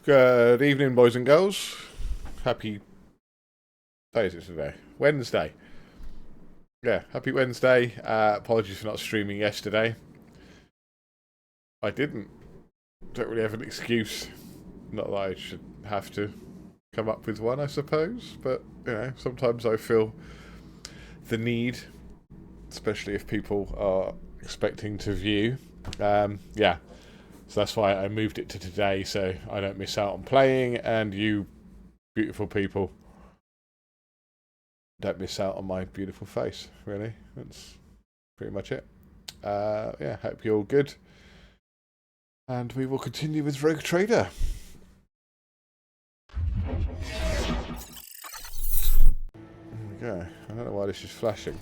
Good evening, boys and girls. Happy day is it today? Wednesday. Yeah, happy Wednesday. Apologies for not streaming yesterday. I didn't. Don't really have an excuse. Not that I should have to come up with one, I suppose. But, sometimes I feel the need, especially if people are expecting to view. Yeah. So that's why I moved it to today so I don't miss out on playing and you beautiful people don't miss out on my beautiful face, really. That's pretty much it. Yeah, hope you're all good. And we will continue with Rogue Trader. There we go. I don't know why this is flashing.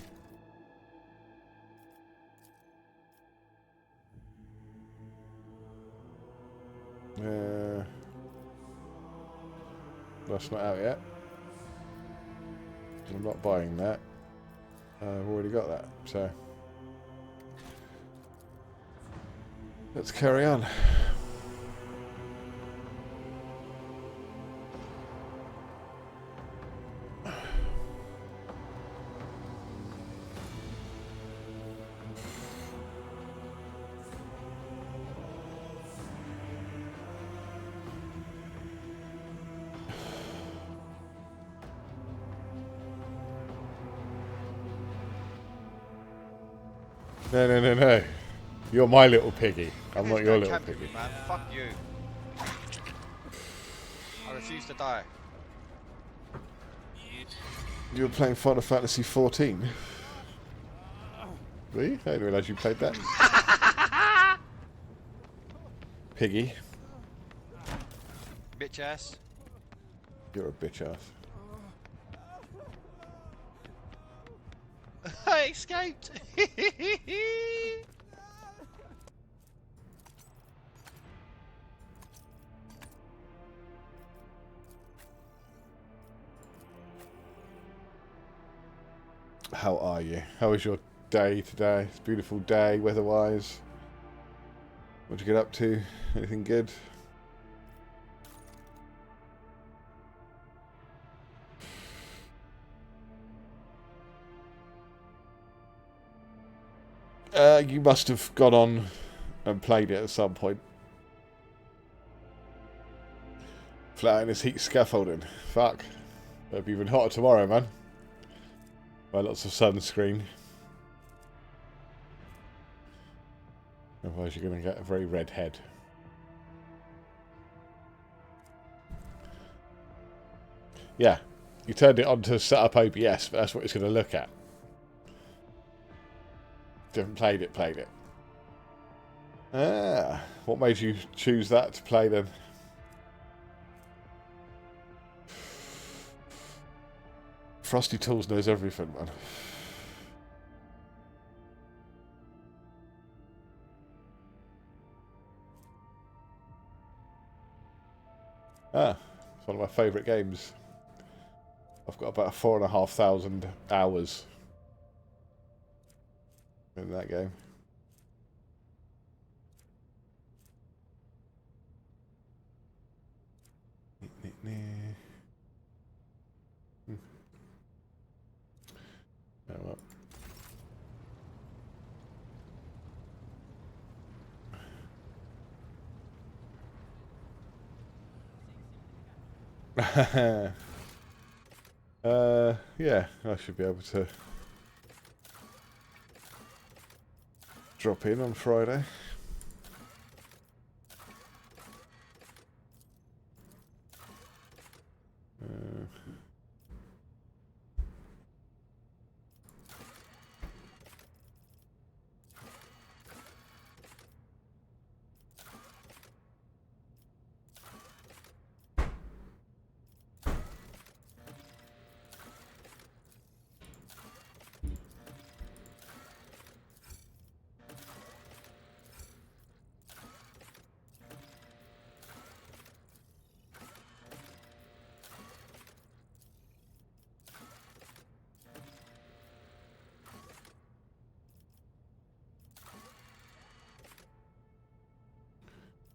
That's not out yet. I'm not buying that. I've already got that, so let's carry on. No. You're my little piggy. I'm not your little piggy. Man, fuck you. I refuse to die. You were playing Final Fantasy 14? Really? I didn't realise you played that. Piggy. Bitch ass. You're a bitch ass. I escaped. How are you? How was your day today? It's a beautiful day, weather-wise. What'd you get up to? Anything good? You must have gone on and played it at some point. Flat in this heat scaffolding. Fuck. It'll be even hotter tomorrow, man. By lots of sunscreen. Otherwise you're going to get a very red head. Yeah. You turned it on to set up OBS, but that's what it's going to look at. If you haven't played it. Ah. What made you choose that to play then? Frosty Tools knows everything, man. Ah, it's one of my favourite games. I've got about 4,500 hours in that game. Oh, well. Yeah, I should be able to drop in on Friday.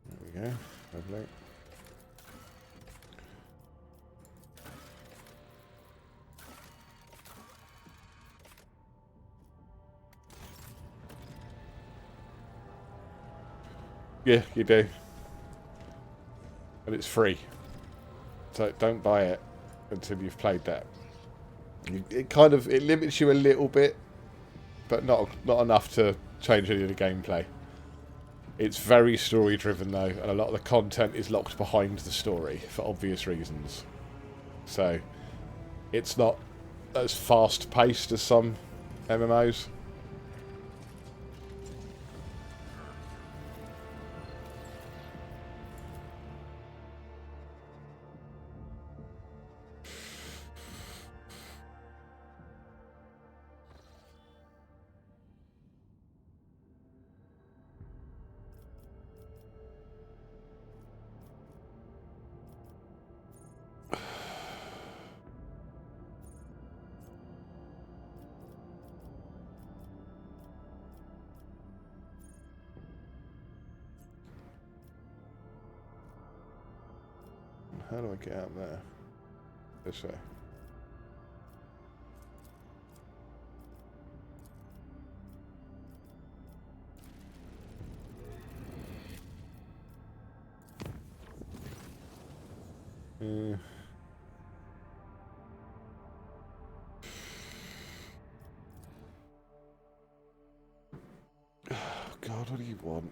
There we go. Lovely. Yeah, you do. And it's free. So don't buy it until you've played that. It kind of it limits you a little bit, but not enough to change any of the gameplay. It's very story driven though, and a lot of the content is locked behind the story for obvious reasons. So it's not as fast paced as some MMOs. How do I get out there? This way. Oh God, what do you want?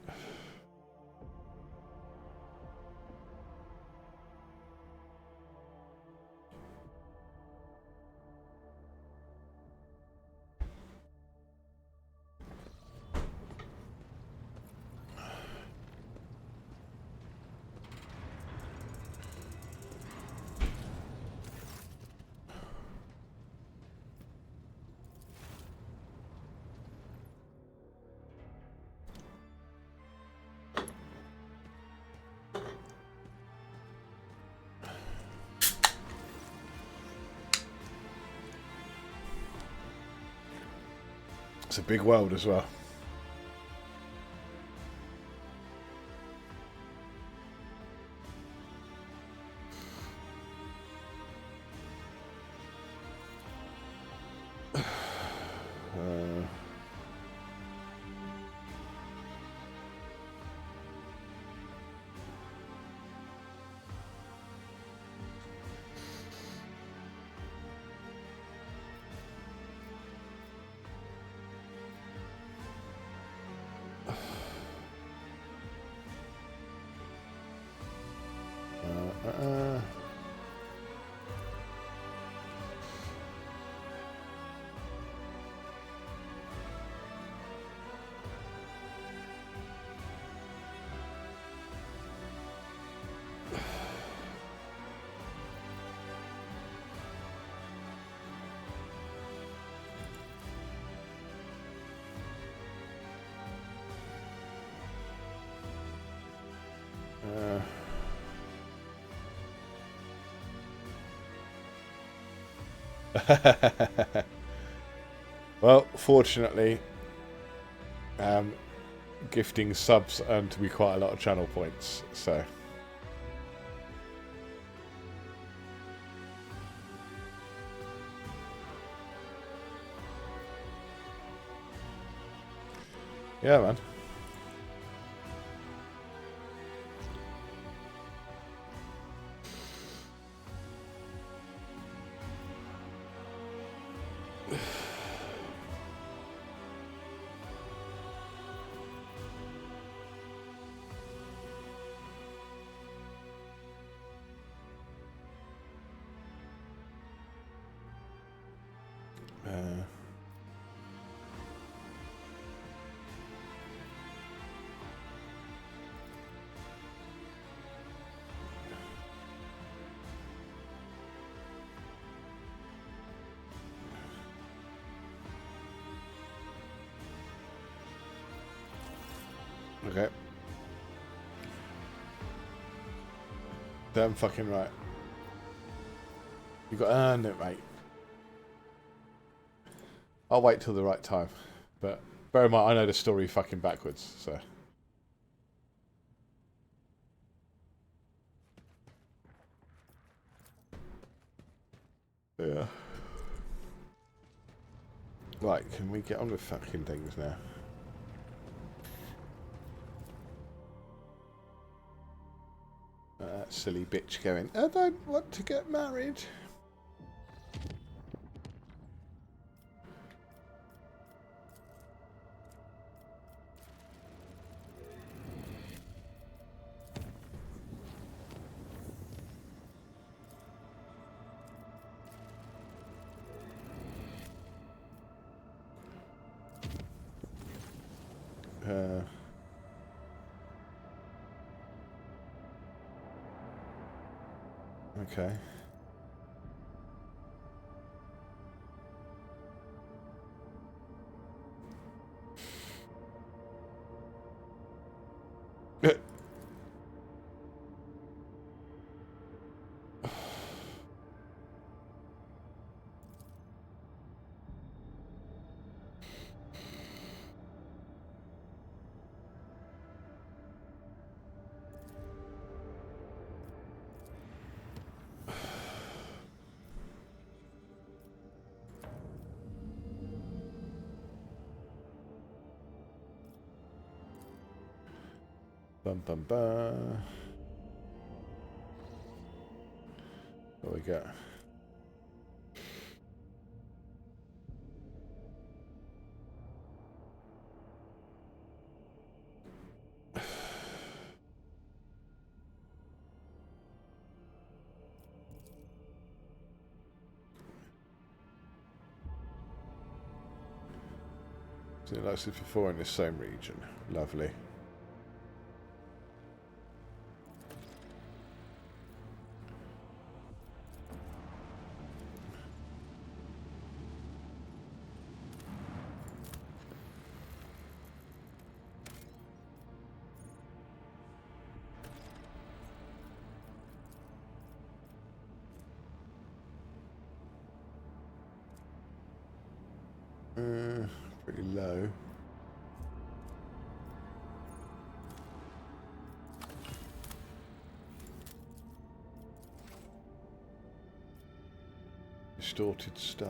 It's a big world as well. Well, fortunately, gifting subs earn to be quite a lot of channel points, so. Yeah, man. Okay. Damn fucking right. You got to earn it, mate. I'll wait till the right time. But bear in mind, I know the story fucking backwards, so. Yeah. Right, can we get on with fucking things now? Silly bitch going, I don't want to get married. Okay. Bum bum bum. What we got? So like this before in the same region. Lovely. Pretty low. Distorted star.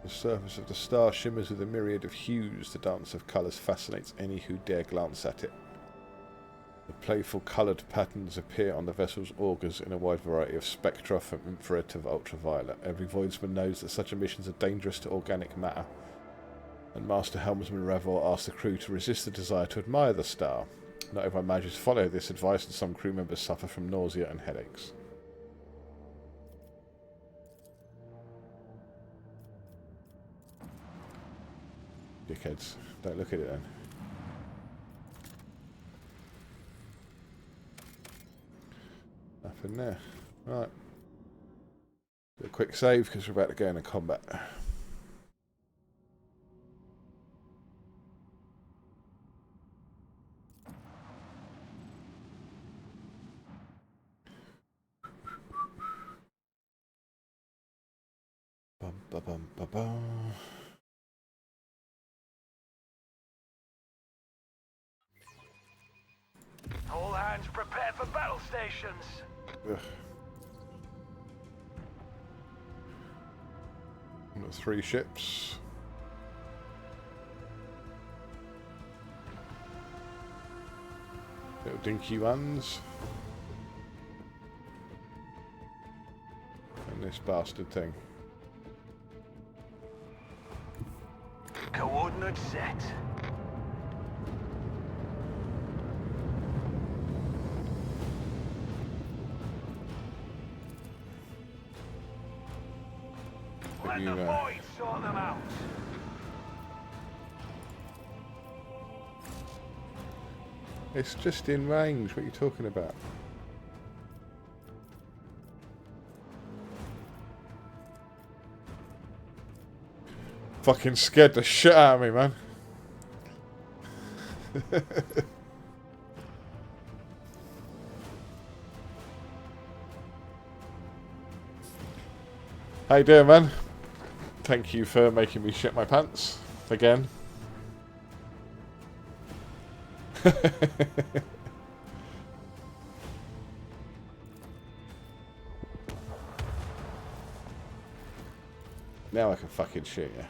The surface of the star shimmers with a myriad of hues. The dance of colours fascinates any who dare glance at it. The playful coloured patterns appear on the vessel's augurs in a wide variety of spectra, from infrared to ultraviolet. Every voidsman knows that such emissions are dangerous to organic matter, and Master Helmsman Revor asks the crew to resist the desire to admire the star. Not everyone manages to follow this advice, and some crew members suffer from nausea and headaches. Dickheads. Don't look at it then. Nothing there. Right. Do a quick save because we're about to go into combat. Bum ba bum ba bum. All hands prepare for battle stations. Ugh. Got 3 ships. Little dinky ones. And this bastard thing. Coordinates set. Let the void sort them out. It's just in range. What are you talking about? Fucking scared the shit out of me, man. How you doing, man? Thank you for making me shit my pants again. Now I can fucking shoot you.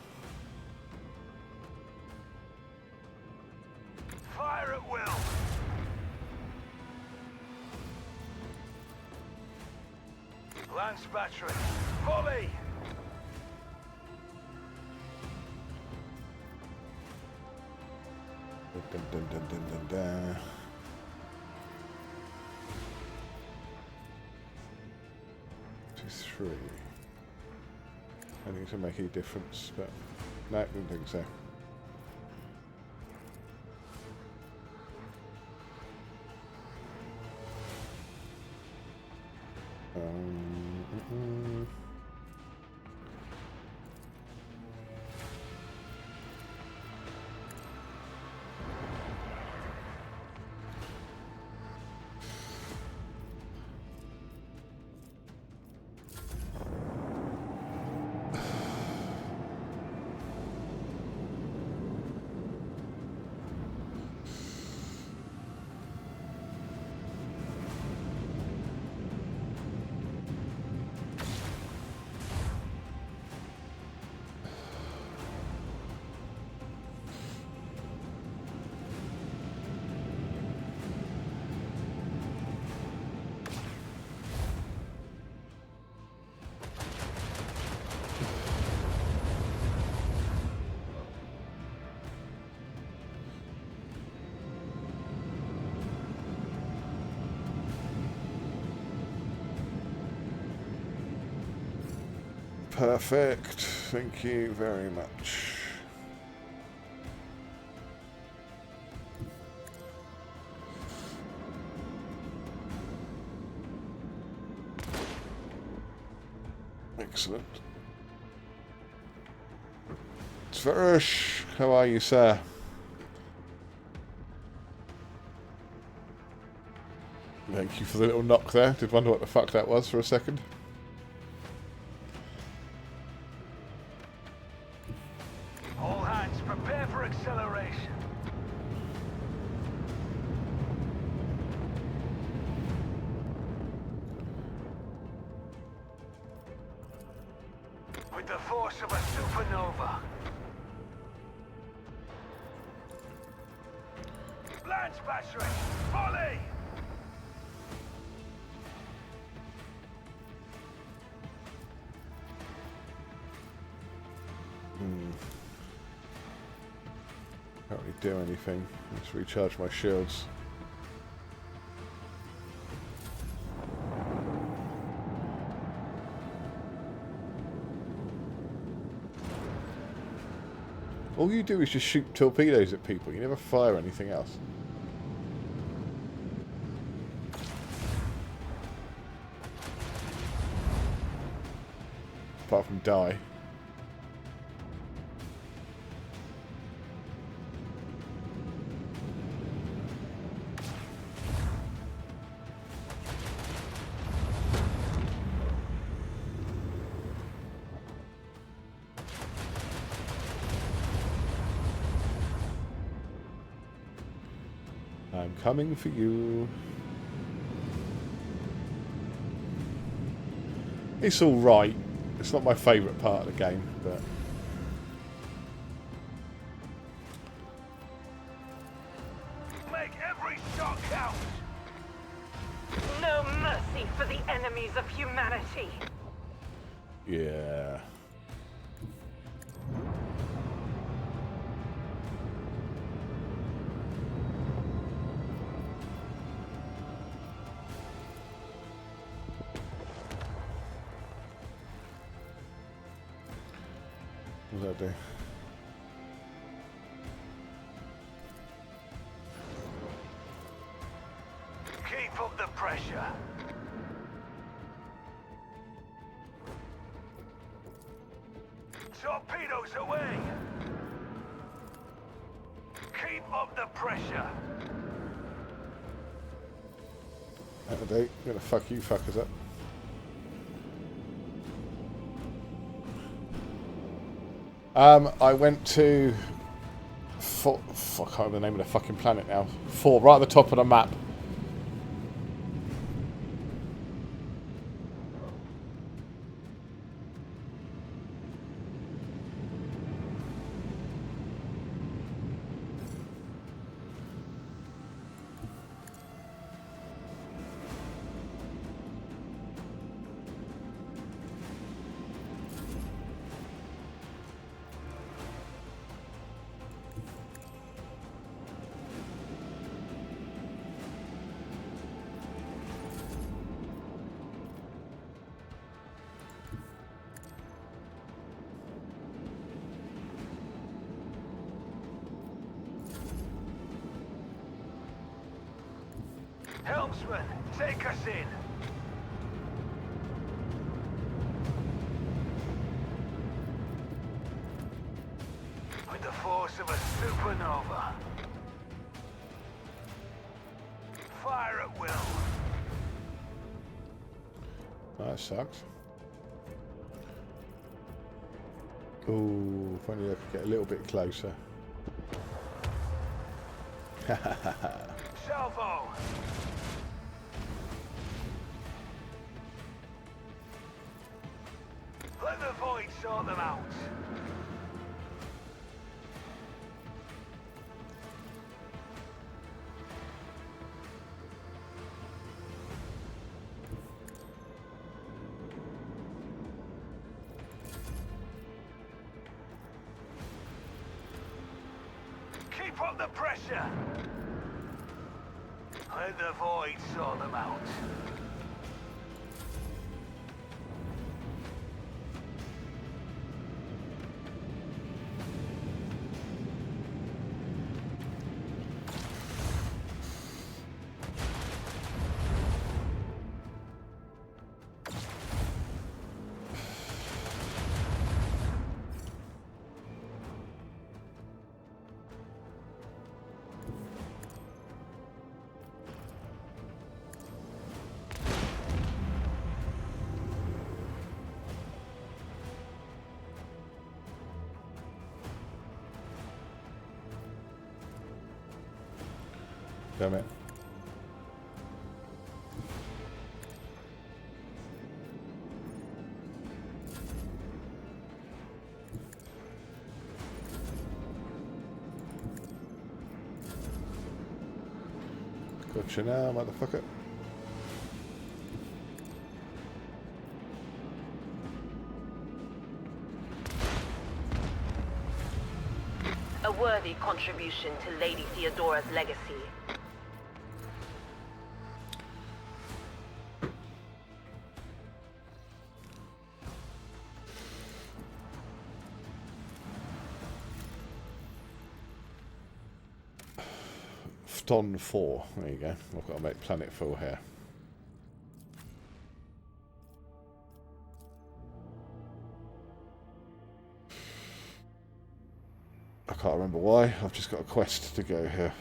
Fire at will. Lance battery. Volley. Dun, dun, dun, dun, dun, dun. Three. I think it'll make any difference, but no, I don't think so. Perfect. Thank you very much. Excellent. Sverish, how are you, sir? Thank you for the little knock there. Did wonder what the fuck that was for a second. All hands prepare for acceleration. With the force of a supernova. Lance battery. Volley. Can't really do anything. Let's recharge my shields. All you do is just shoot torpedoes at people. You never fire anything else. Apart from die. I'm coming for you. It's alright. It's not my favourite part of the game, but... Make every shot count. No mercy for the enemies of humanity. yeah. What does that do? Keep up the pressure. Torpedoes away. Keep up the pressure. That'll do. I'm gonna fuck you fuckers up. I went to... I can't remember the name of the fucking planet now. Right at the top of the map. Helmsman, take us in. With the force of a supernova. Fire at will. That sucks. Ooh, if only I could get a little bit closer. Salvo. Let the void sort them out. Keep up the pressure. Let the void sort them out. Damn it. Gotcha now, motherfucker. A worthy contribution to Lady Theodora's legacy. Fton 4. There you go. I've got to make planet 4 here. I can't remember why. I've just got a quest to go here.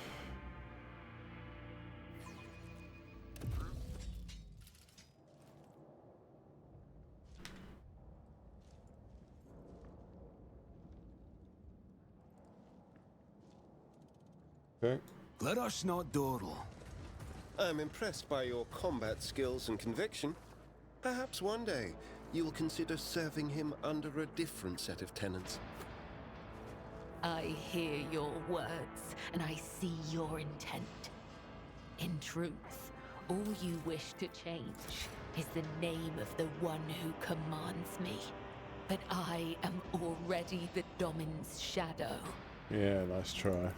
Okay. Let us not dawdle. I'm impressed by your combat skills and conviction. Perhaps one day you will consider serving him under a different set of tenets. I hear your words, and I see your intent. In truth, all you wish to change is the name of the one who commands me. But I am already the Domin's shadow. Yeah, nice try.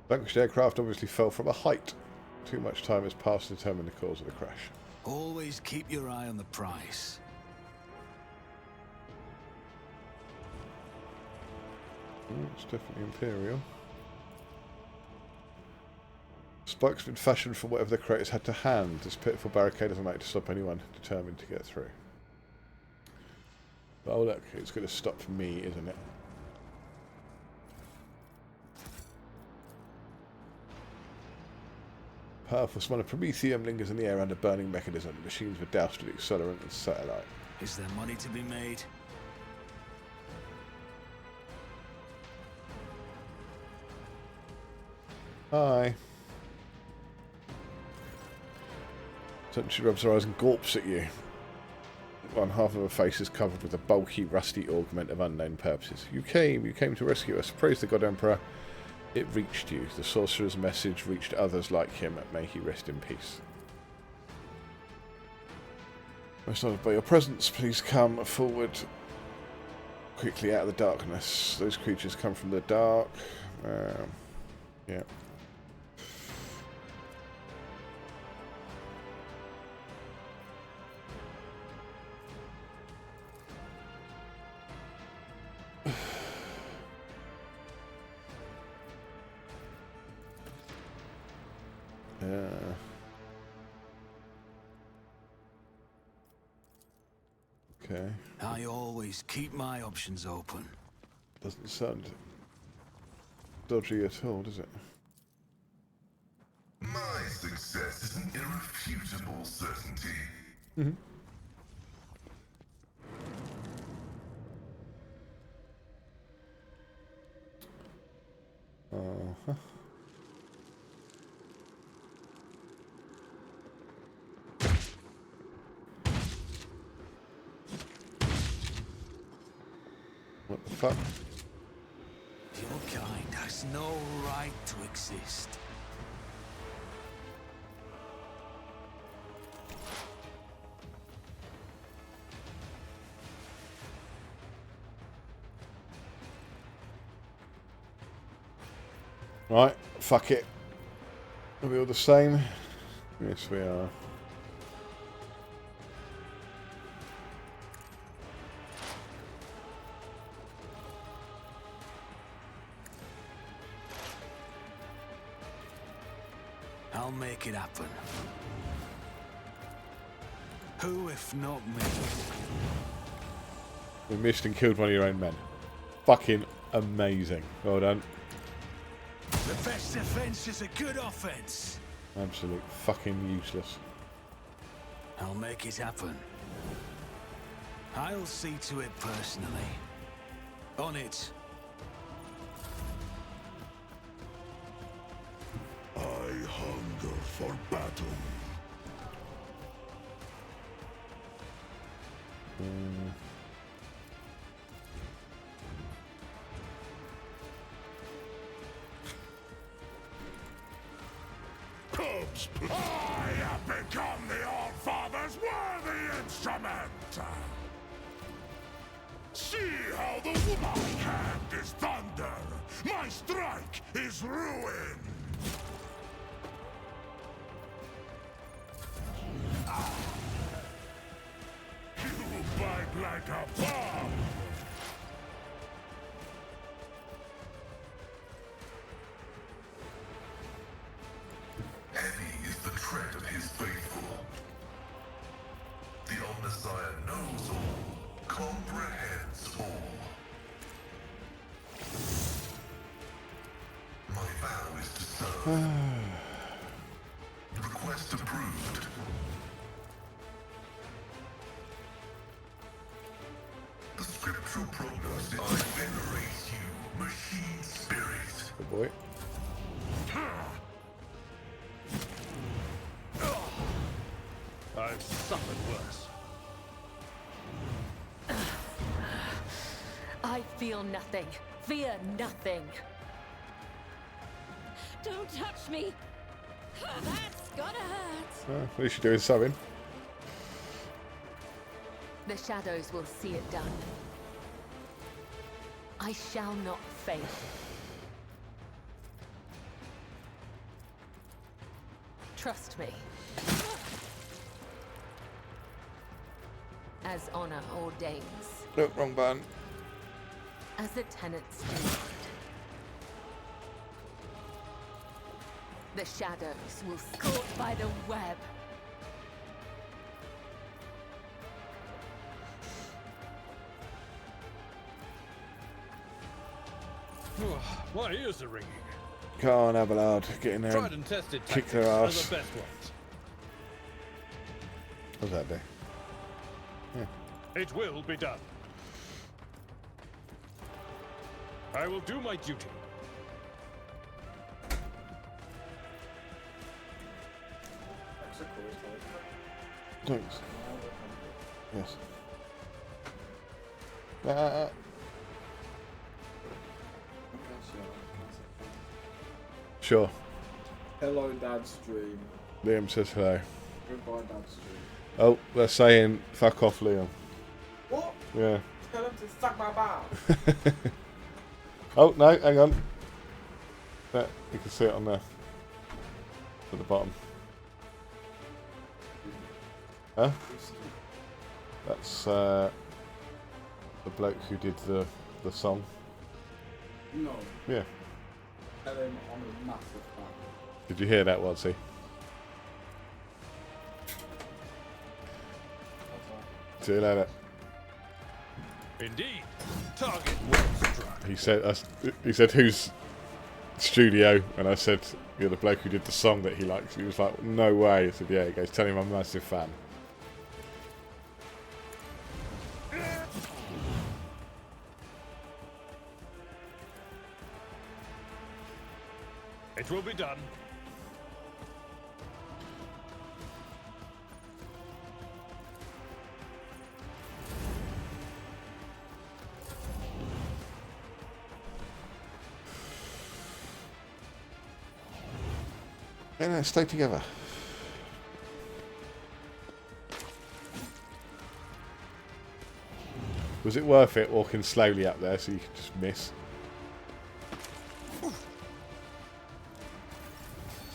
Vanquished aircraft obviously fell from a height. Too much time has passed to determine the cause of the crash. Always keep your eye on the price. It's definitely Imperial. Spikes been fashioned from whatever the creators had to hand. This pitiful barricade doesn't make to stop anyone determined to get through. But oh look, it's going to stop me, isn't it? Powerful smell of promethium lingers in the air under burning mechanism. Machines were doused with accelerant and satellite. Is there money to be made? Hi. Sentry rubs her eyes and gulps at you. One half of her face is covered with a bulky, rusty augment of unknown purposes. You came to rescue us. Praise the God Emperor. It reached you. The sorcerer's message reached others like him. May he rest in peace. Most honoured by your presence, please come forward quickly out of the darkness. Those creatures come from the dark. Yeah. Okay. I always keep my options open. Doesn't sound dodgy at all, does it? My success is an irrefutable certainty. Mm-hmm. Uh-huh. What the fuck? Your kind has no right to exist. Right, fuck it. Are we all the same? Yes, we are. I'll make it happen. Who if not me? We missed and killed one of your own men. Fucking amazing. Well done. The best defense is a good offense. Absolute fucking useless. I'll make it happen. I'll see to it personally. On it. I hunger for battle. Cubs, I have become the All-Father's worthy instrument. See how the my hand is thunder, my strike is ruin. You bite like a bomb. Heavy is the tread of his faithful. The Omnissiah knows all, comprehends all. My vow is to serve. Request approved. The scriptural prognosis. I venerate you, machine spirit. Good boy. I've suffered worse. I feel nothing. Fear nothing. Don't touch me! That's gonna hurt! Well, at least you're doing something. The shadows will see it done. I shall not fail. Trust me. As honor ordains. Look, wrong button. As the tenants demand. The shadows will caught by the web. My ears are ringing. Come on, Abelard. Get in there Tried and and tested kick tactics their are ass. the best ones. What's that do? It will be done. I will do my duty. Thanks. Yes. Sure. Hello, Dad stream. Liam says hello. Goodbye, Dad stream. Oh, they're saying fuck off, Liam. What? Yeah. Tell him to suck my ball. Oh, no, hang on. There, you can see it on there. At the bottom. Huh? That's the bloke who did the song. No. Yeah. Tell him I'm a massive fan. Did you hear that, Wadsy? See you later. Indeed. Target well struck. He said, who's studio? And I said, you're the bloke who did the song that he likes. He was like, no way. I said, yeah. He goes, tell him I'm a massive fan. It will be done. Yeah, stay together. Was it worth it walking slowly up there so you could just miss?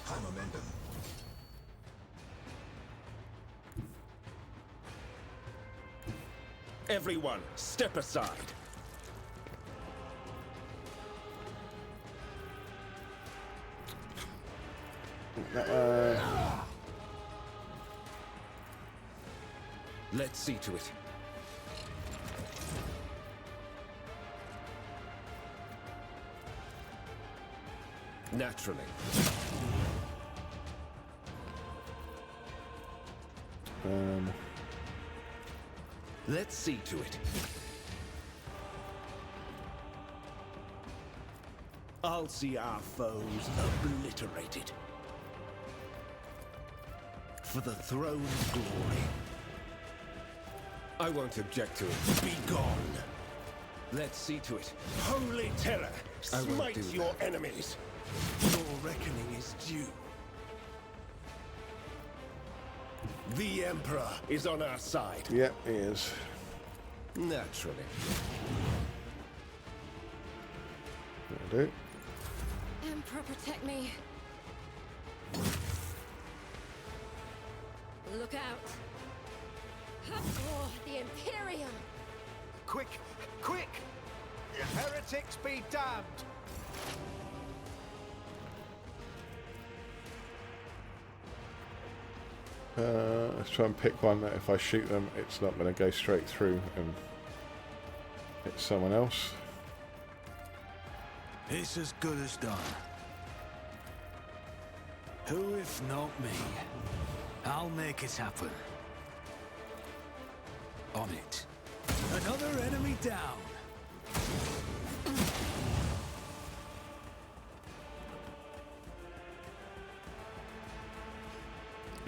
High momentum. Everyone, step aside. Let's see to it. Naturally. Let's see to it. I'll see our foes obliterated. For the throne's glory. I won't object to it. Be gone. Let's see to it. Holy terror! Smite your enemies! Your reckoning is due. The Emperor is on our side. Yeah, he is. Naturally. That'll do. Emperor, protect me. Look out. Oh, the Imperium. Quick! Quick! Heretics be damned! Let's try and pick one that if I shoot them, it's not going to go straight through and hit someone else. It's as good as done. Who if not me? I'll make it happen. On it. Another enemy down.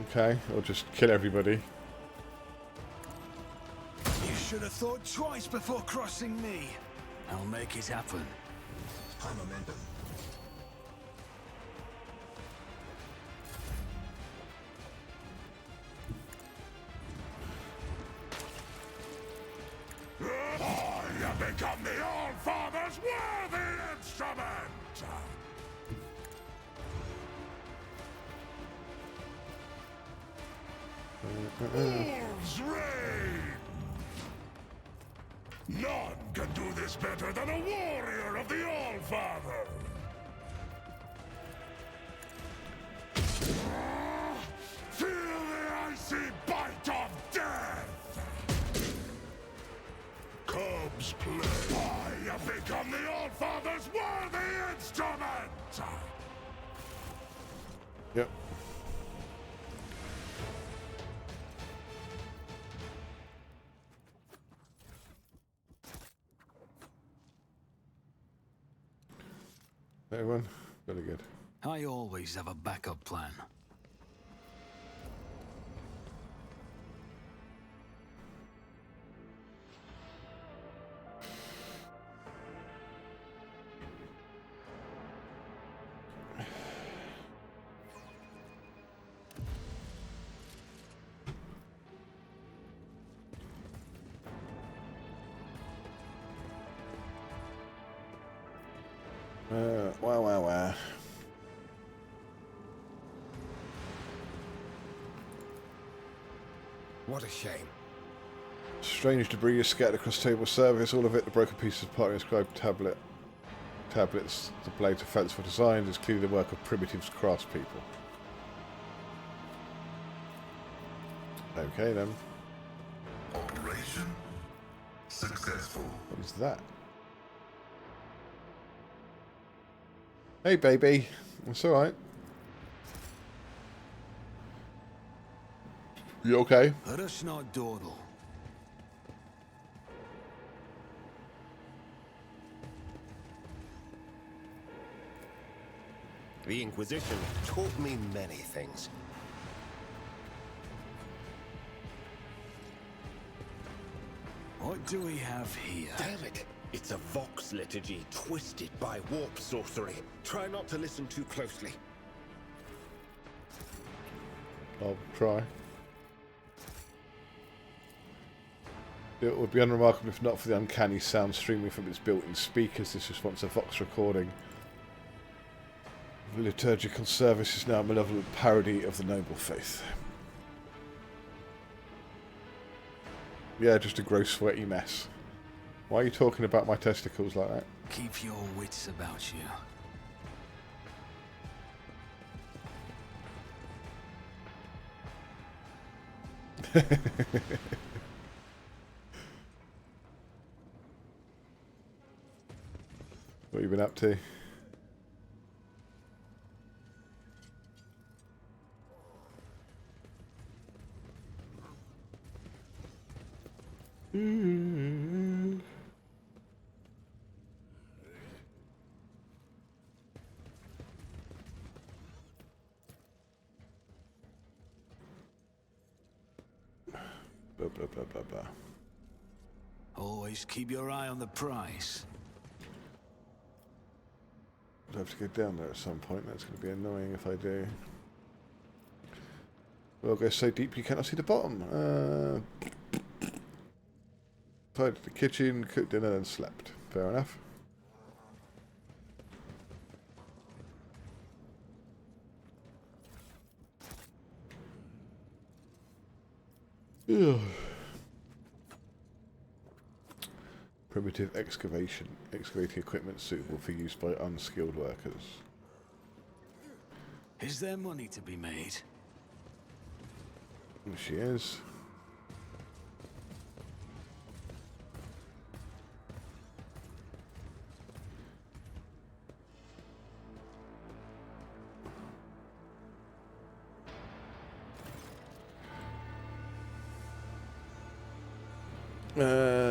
Okay, I'll just kill everybody. You should have thought twice before crossing me. I'll make it happen. High momentum. I have become the All-Father's worthy instrument! Wolves reign! None can do this better than a warrior of the All-Father! Feel the icy bite of death! Cubs play. I have become the All-Father's worthy instrument! Yep. Everyone, very good. I always have a backup plan. Wow. What a shame. Strange debris is scattered across table surface, all of it the broken pieces of part inscribed tablets. The blades are fanciful designs. It's clearly the work of primitive craftspeople. Okay then. Operation successful. What is that? Hey, baby. It's alright. You okay? Let us not dawdle. The Inquisition taught me many things. What do we have here? Damn it! It's a Vox liturgy twisted by warp sorcery. Try not to listen too closely. I'll try. It would be unremarkable if not for the uncanny sound streaming from its built-in speakers. This was once a Vox recording. The liturgical service is now a malevolent parody of the noble faith. Yeah, just a gross sweaty mess. Why are you talking about my testicles like that? Keep your wits about you. What have you been up to? Blah, blah, blah, blah, blah. Always keep your eye on the prize. I'd have to get down there at some point. That's going to be annoying if I do. Well, go so deep you cannot see the bottom. Tied to the kitchen, cooked dinner, and slept. Fair enough. Ugh. Primitive excavating equipment suitable for use by unskilled workers. Is there money to be made? She is.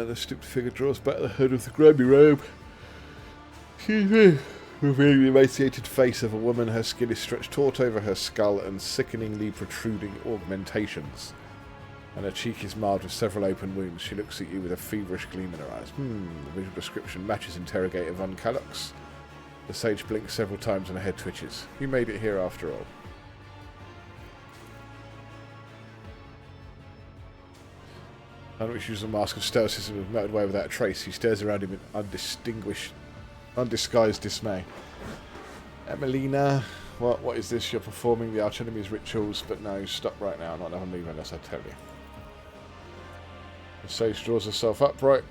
The stooped figure draws back the hood of the grimy robe. Excuse me. Revealing the emaciated face of a woman, her skin is stretched taut over her skull and sickeningly protruding augmentations. And her cheek is marred with several open wounds. She looks at you with a feverish gleam in her eyes. The visual description matches Interrogator von Kallux. The sage blinks several times and her head twitches. You made it here after all. Heinrich uses a mask of stoicism and melted away without a trace. He stares around him in undisguised dismay. Emelina, what is this? You're performing the archenemy's rituals, but no, stop right now. I'm not having leave unless I tell you. The sage draws herself upright,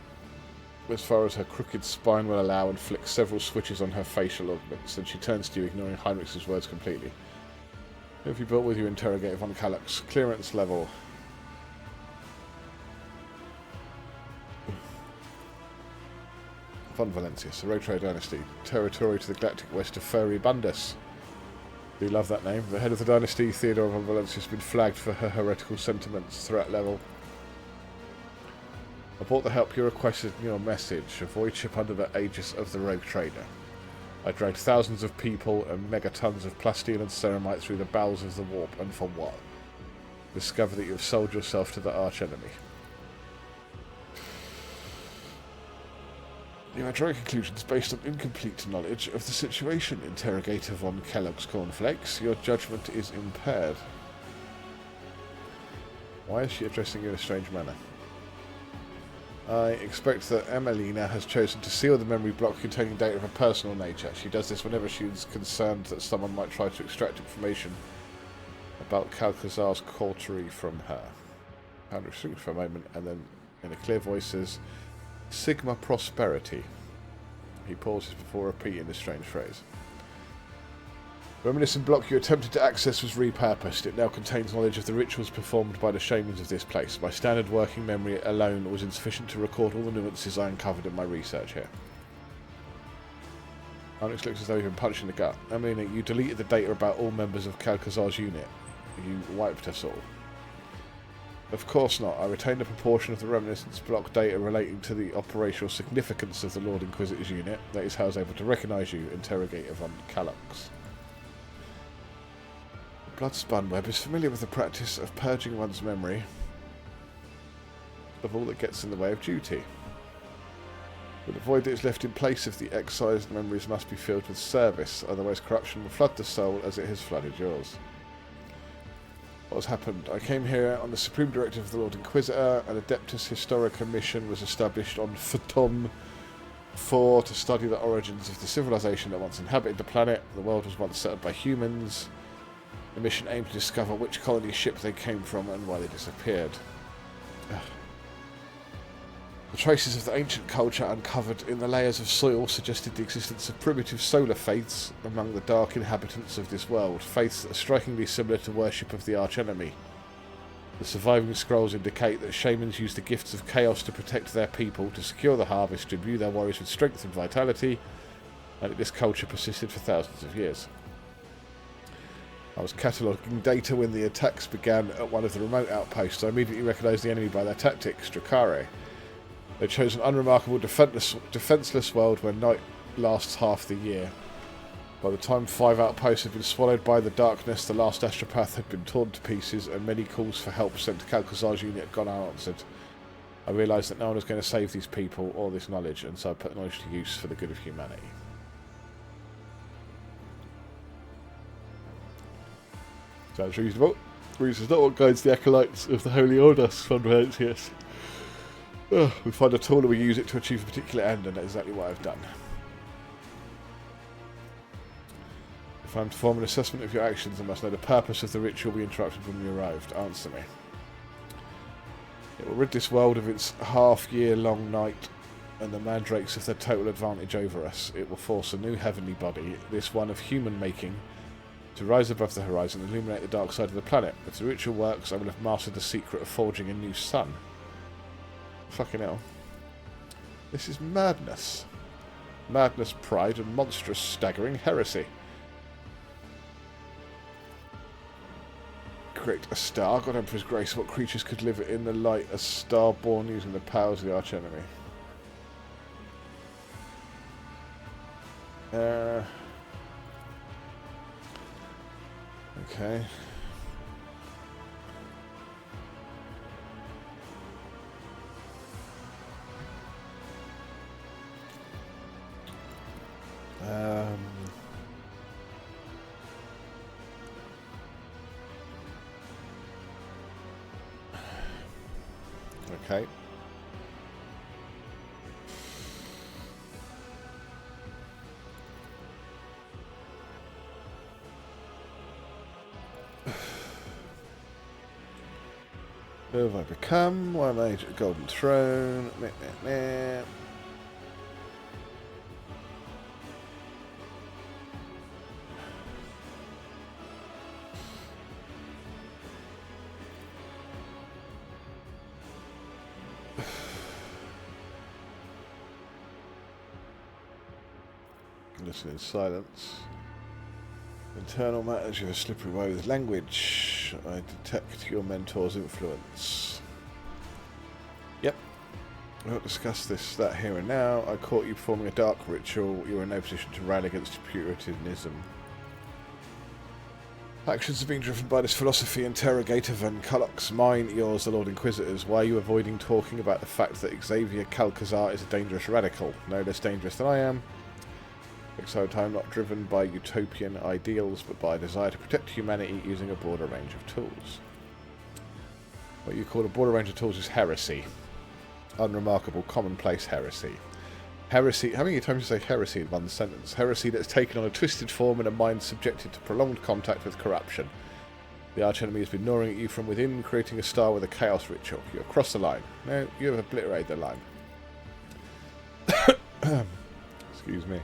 as far as her crooked spine will allow, and flicks several switches on her facial augments. Then she turns to you, ignoring Heinrich's words completely. Who have you brought with you, Interrogator von Kallux? Clearance level. Von Valentius, the Rotary dynasty, territory to the galactic west of Furibundus. Do you love that name? The head of the dynasty, Theodore von Valentius, has been flagged for her heretical sentiments. Threat level. I brought the help you requested in your message. Avoid ship under the aegis of the rogue trader. I dragged thousands of people and megatons of plasteel and ceramite through the bowels of the warp, and for what? Discover that you have sold yourself to the archenemy. You are drawing conclusions based on incomplete knowledge of the situation, Interrogator von Kellogg's Cornflakes. Your judgment is impaired. Why is she addressing you in a strange manner? I expect that Emelina has chosen to seal the memory block containing data of a personal nature. She does this whenever she is concerned that someone might try to extract information about Calcazar's coterie from her. Heinrich thinks for a moment and then, in a clear voice, says, Sigma Prosperity. He pauses before repeating the strange phrase. The reminiscent block you attempted to access was repurposed. It now contains knowledge of the rituals performed by the shamans of this place. My standard working memory alone was insufficient to record all the nuances I uncovered in my research here. Onyx looks as though you've been punched in the gut. I mean, you deleted the data about all members of Kalkazar's unit. You wiped us all. Of course not. I retained a proportion of the reminiscence block data relating to the operational significance of the Lord Inquisitor's unit. That is how I was able to recognise you, Interrogator von Kalox. Bloodspun Web is familiar with the practice of purging one's memory of all that gets in the way of duty. But the void that is left in place of the excised memories must be filled with service, otherwise corruption will flood the soul as it has flooded yours. What has happened? I came here on the supreme directive of the Lord Inquisitor. An Adeptus Historica mission was established on Photon 4 to study the origins of the civilization that once inhabited the planet. The world was once settled by humans. The mission aimed to discover which colony ship they came from and why they disappeared. The traces of the ancient culture uncovered in the layers of soil suggested the existence of primitive solar faiths among the dark inhabitants of this world, faiths that are strikingly similar to worship of the archenemy. The surviving scrolls indicate that shamans used the gifts of chaos to protect their people, to secure the harvest, to imbue their warriors with strength and vitality, and that this culture persisted for thousands of years. I was cataloguing data when the attacks began at one of the remote outposts. I immediately recognised the enemy by their tactics, Drakare. They chose an unremarkable defenceless world where night lasts half the year. By the time 5 outposts had been swallowed by the darkness, the last astropath had been torn to pieces, and many calls for help sent to Kalkazar's unit had gone unanswered. I realised that no one was going to save these people or this knowledge, and so I put the knowledge to use for the good of humanity. Sounds reasonable. Reason is not what guides the acolytes of the Holy Order, Svanvance, yes. We find a tool and we use it to achieve a particular end, and that's exactly what I've done. If I'm to form an assessment of your actions, I must know the purpose of the ritual we interrupted when we arrived. Answer me. It will rid this world of its half-year-long night and the mandrakes of their total advantage over us. It will force a new heavenly body, this one of human making, to rise above the horizon and illuminate the dark side of the planet. If the ritual works, I will have mastered the secret of forging a new sun. Fucking hell. This is madness. Madness, pride, and monstrous, staggering heresy. Create a star. God Emperor's grace. What creatures could live in the light? A star born using the powers of the archenemy. Okay. Okay. Who have I become? Why am I at the Golden Throne? Meh, meh, meh. Listen in silence. Internal matters, you have a slippery way with language. I detect your mentor's influence. Yep. We won't discuss that here and now. I caught you performing a dark ritual. You are in no position to rally against Puritanism. Actions are being driven by this philosophy, Interrogator von Kalox. Mine, yours, the Lord Inquisitor's. Why are you avoiding talking about the fact that Xavier Kalkazar is a dangerous radical? No less dangerous than I am. So I'm not driven by utopian ideals, but by a desire to protect humanity using a broader range of tools. What you call a broader range of tools is heresy. Unremarkable, commonplace heresy. Heresy, how many times do you say heresy in one sentence? Heresy that's taken on a twisted form in a mind subjected to prolonged contact with corruption. The archenemy has been gnawing at you from within, creating a star with a chaos ritual. You have crossed the line. No, you have obliterated the line. Excuse me.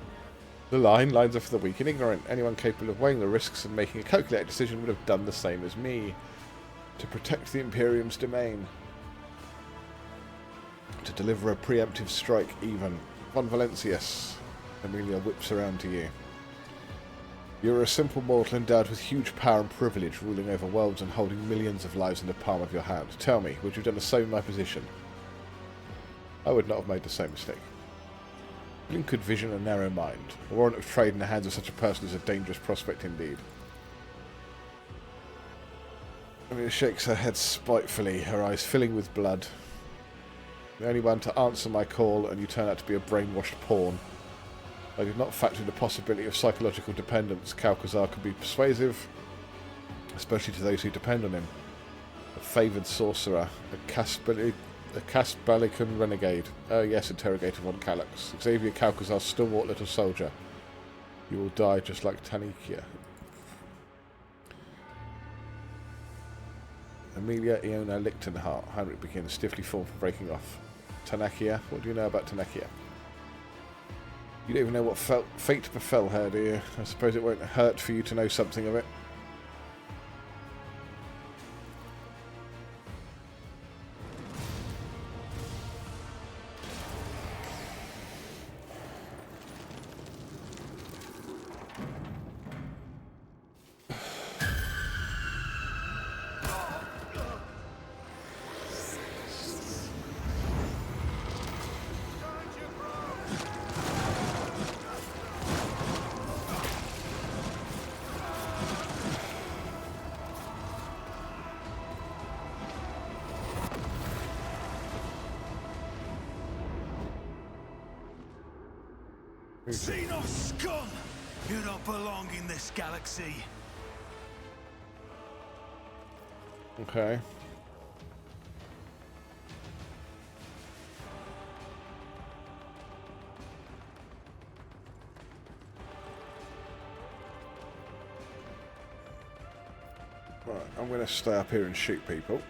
The lines are for the weak and ignorant. Anyone capable of weighing the risks and making a calculated decision would have done the same as me. To protect the Imperium's domain. To deliver a preemptive strike, even. Von Valencius. Amelia whips around to you. You're a simple mortal endowed with huge power and privilege, ruling over worlds and holding millions of lives in the palm of your hand. Tell me, would you have done the same in my position? I would not have made the same mistake. Blinkered vision and narrow mind. A warrant of trade in the hands of such a person is a dangerous prospect indeed. Amelia shakes her head spitefully, her eyes filling with blood. The only one to answer my call, and you turn out to be a brainwashed pawn. I did not factor in the possibility of psychological dependence. Calcazar could be persuasive, especially to those who depend on him. A favoured sorcerer, a Caspalican renegade. Oh yes, interrogated Von Calyx. Xavier Calcazar's stalwart little soldier. You will die just like Tanikia. Amelia Iona Lichtenhart. Heinrich begins, stiffly formed for breaking off. Tanakia, what do you know about Tanakia? You don't even know what fate befell her, do you? I suppose it won't hurt for you to know something of it. Xenos scum! You don't belong in this galaxy. Okay. Right, I'm going to stay up here and shoot people.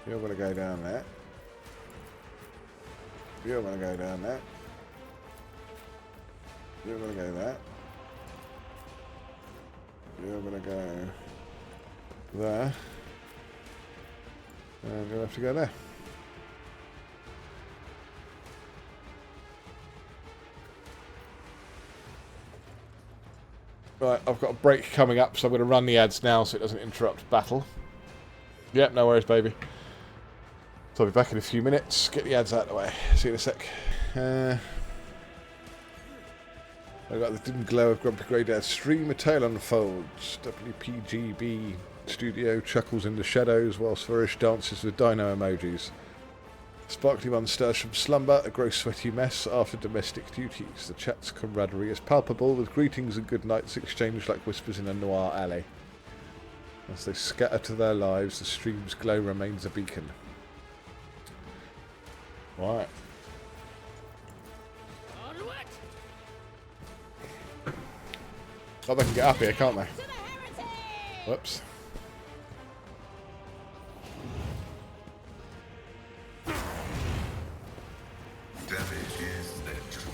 You're going to go down there. You're going to go down there. You're going to go there. You're going to go there. And you'll have to go there. Right, I've got a break coming up, so I'm going to run the ads now so it doesn't interrupt battle. Yep, no worries, baby. So I'll be back in a few minutes. Get the ads out of the way. See you in a sec. I've got the dim glow of Grumpy Grey Dad's stream. A tale unfolds. WPGB Studio chuckles in the shadows while Sverish dances with dino emojis. Sparkly One stirs from slumber, a gross sweaty mess after domestic duties. The chat's camaraderie is palpable, with greetings and good nights exchanged like whispers in a noir alley. As they scatter to their lives, the stream's glow remains a beacon. Right. Oh, they can get up here, can't they? Whoops. Damage is negligible.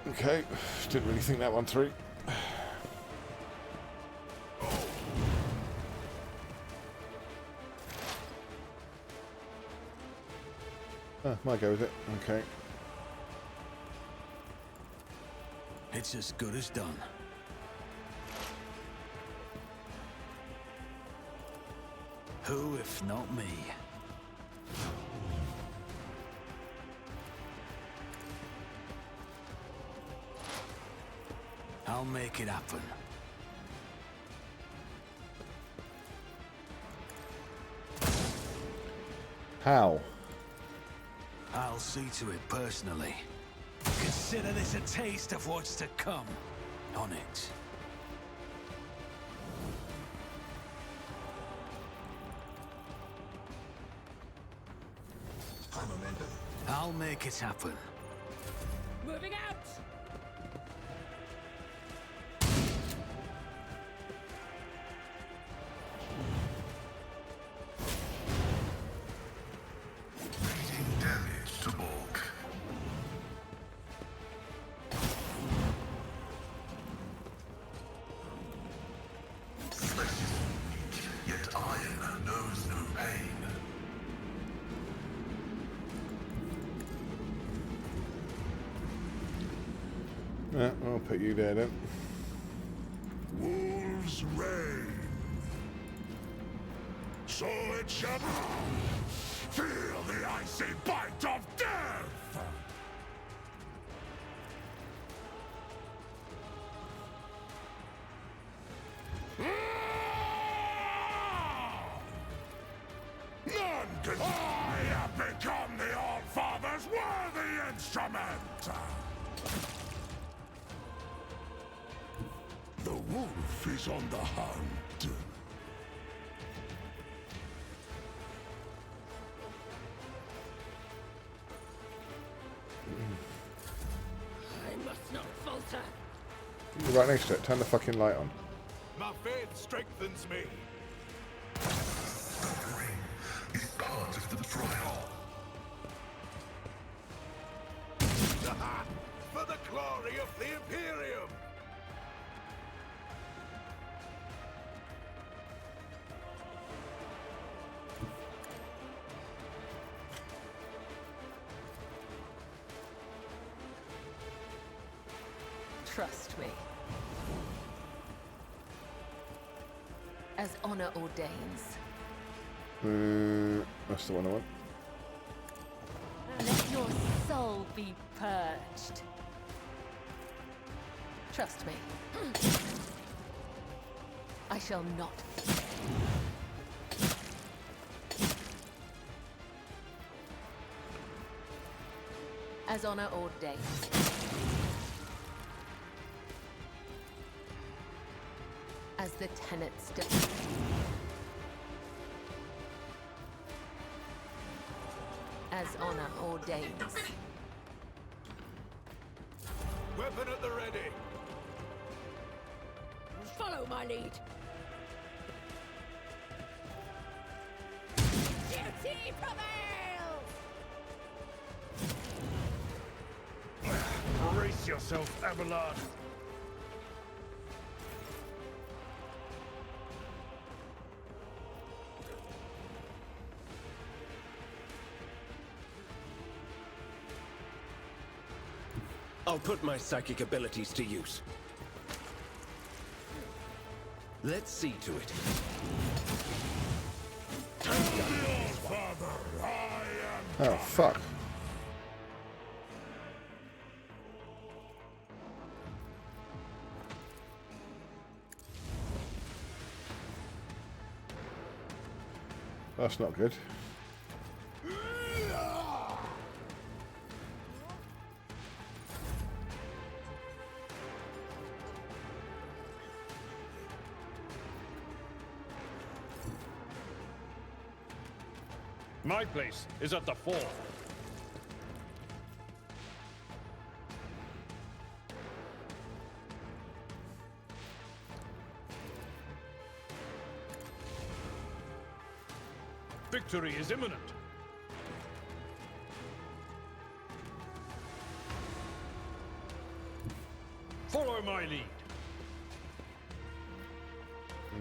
Okay, didn't really think that one through. Oh, might go with it. Okay. It's as good as done. Who, if not me? I'll make it happen. How? I'll see to it personally. Consider this a taste of what's to come. On it. I'll make it happen. Moving out! pain. Yeah, I'll put you there then. Wolves reign. So it shall feel the icy bite of death. None can. I have become the All-Father's worthy instrument. The wolf is on the hunt. I must not falter. You're right next to it. Turn the fucking light on. My faith strengthens me. Suffering is part of the trial. For the glory of the Imperium! Trust me. As honor ordains. That's the one I want. Let your soul be purged. Trust me. I shall not. As honor ordains. As the tenets demand. As honor ordains. Weapon at the ready. Follow my lead. Duty prevails! Brace yourself, Abelard. I'll put my psychic abilities to use. Let's see to it. Oh, fuck. That's not good. My place is at the fore. Victory is imminent. Follow my lead.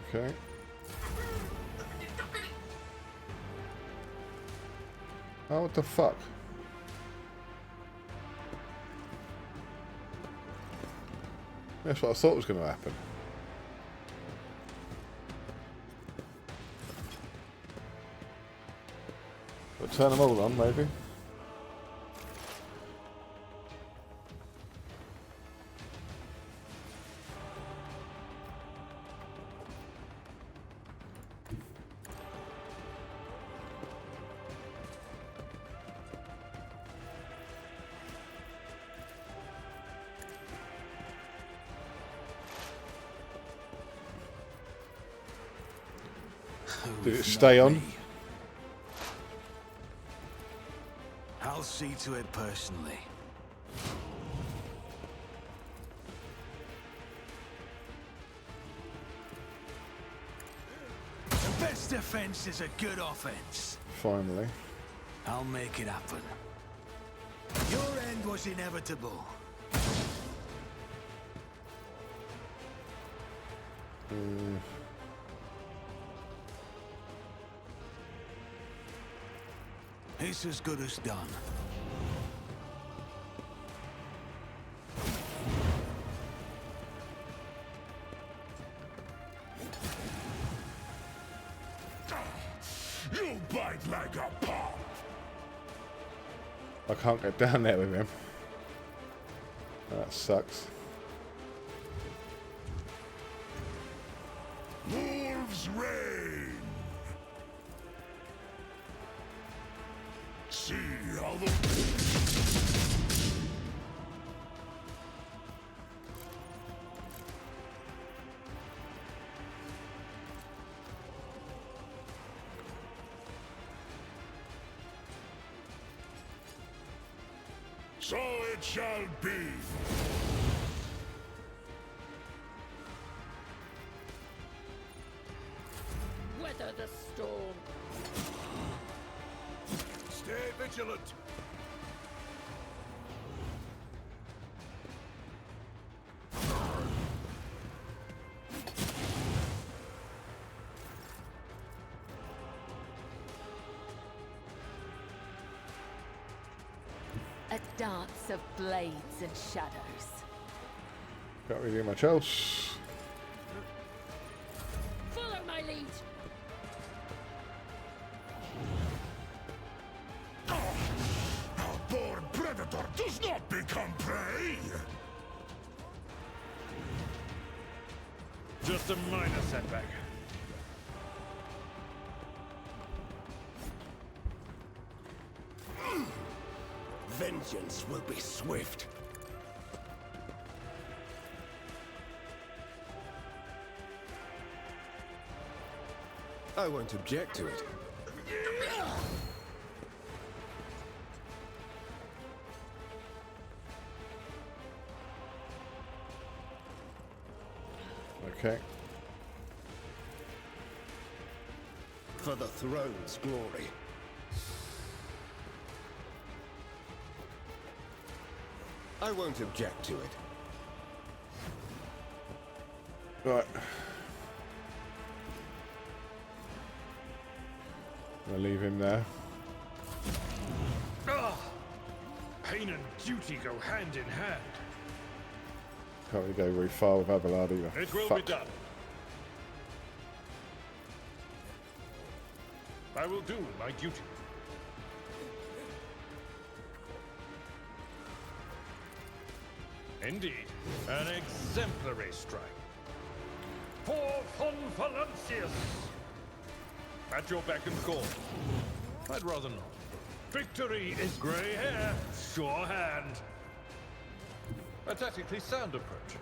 Okay. Oh, what the fuck? That's what I thought was going to happen. But turn them all on, maybe. Did it stay on? I'll see to it personally. The best defense is a good offense. Finally. I'll make it happen. Your end was inevitable. It's as good as done. You bite like a pop. I can't get down there with him. That sucks. Wolves reign. See how the so it shall be. Weather the storm. Stay vigilant. A dance of blades and shadows. Can't really do much else. Follow my lead. A born predator does not become prey. Just a minor setback. Vengeance will be swift. I won't object to it. Okay. For the throne's glory. I won't object to it. Right. I'll leave him there. Ah! Pain and duty go hand in hand. Can't really go very far with Abelard either. It will Fuck. be done. I will do my duty. Indeed, an exemplary strike. For Von Valancius! At your beck and call. I'd rather not. Victory is grey hair, sure hand. A tactically sound approach.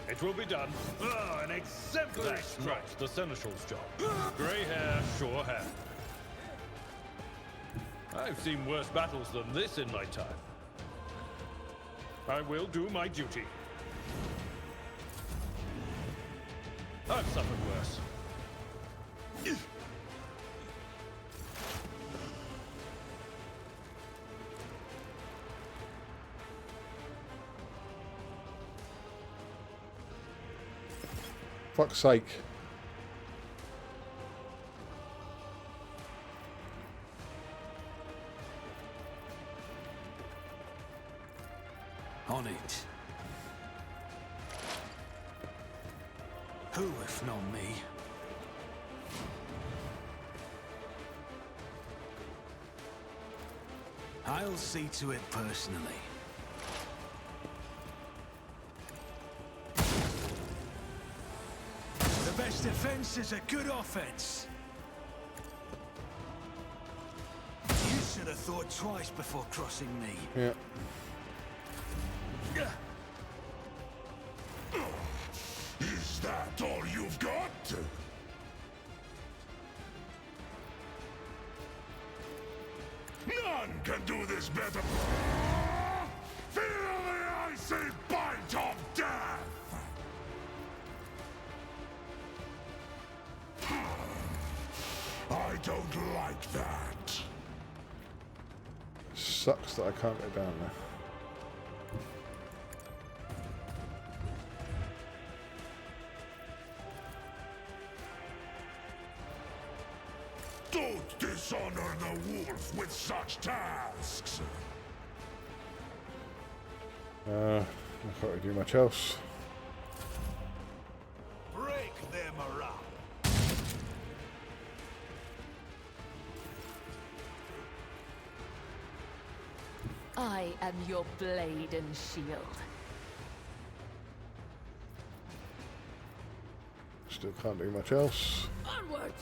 It will be done. Ah, an exemplary strike. The Seneschal's job. Grey hair, sure hand. I've seen worse battles than this in my time. I will do my duty. I've suffered worse. Fuck's sake. On it. Who if not me? I'll see to it personally. The best defense is a good offense. You should have thought twice before crossing me. Yeah. Is that all you've got? None can do this better. Feel the icy bite of death! I don't like that. Sucks that I can't get down there. forth with such tasks. I can't really do much else. Break them around. I am your blade and shield. Still can't do much else. Onward!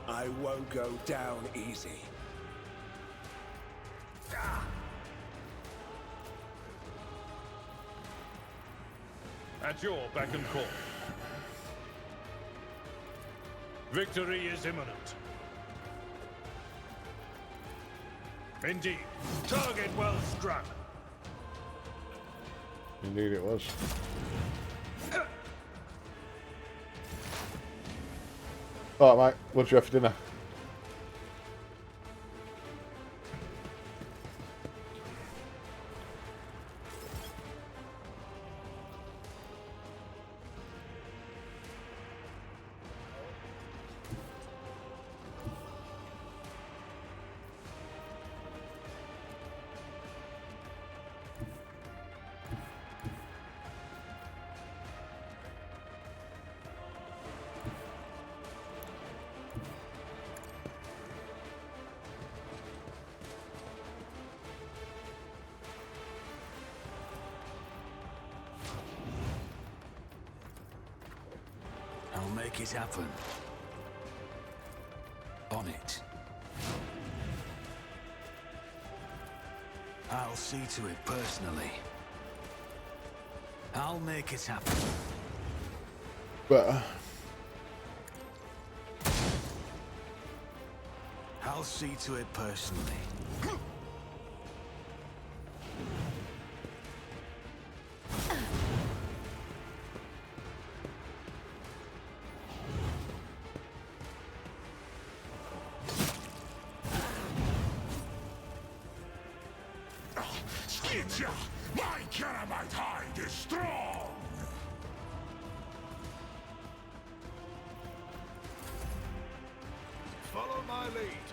I won't go down easy. At your beck and call. Victory is imminent. Indeed. Target well struck. Indeed it was. Alright mate, what do you have for dinner? I'll make it happen. On it. I'll see to it personally. I'll make it happen. Better. I'll see to it personally. Skidja, my Caramite hide is strong! Follow my lead.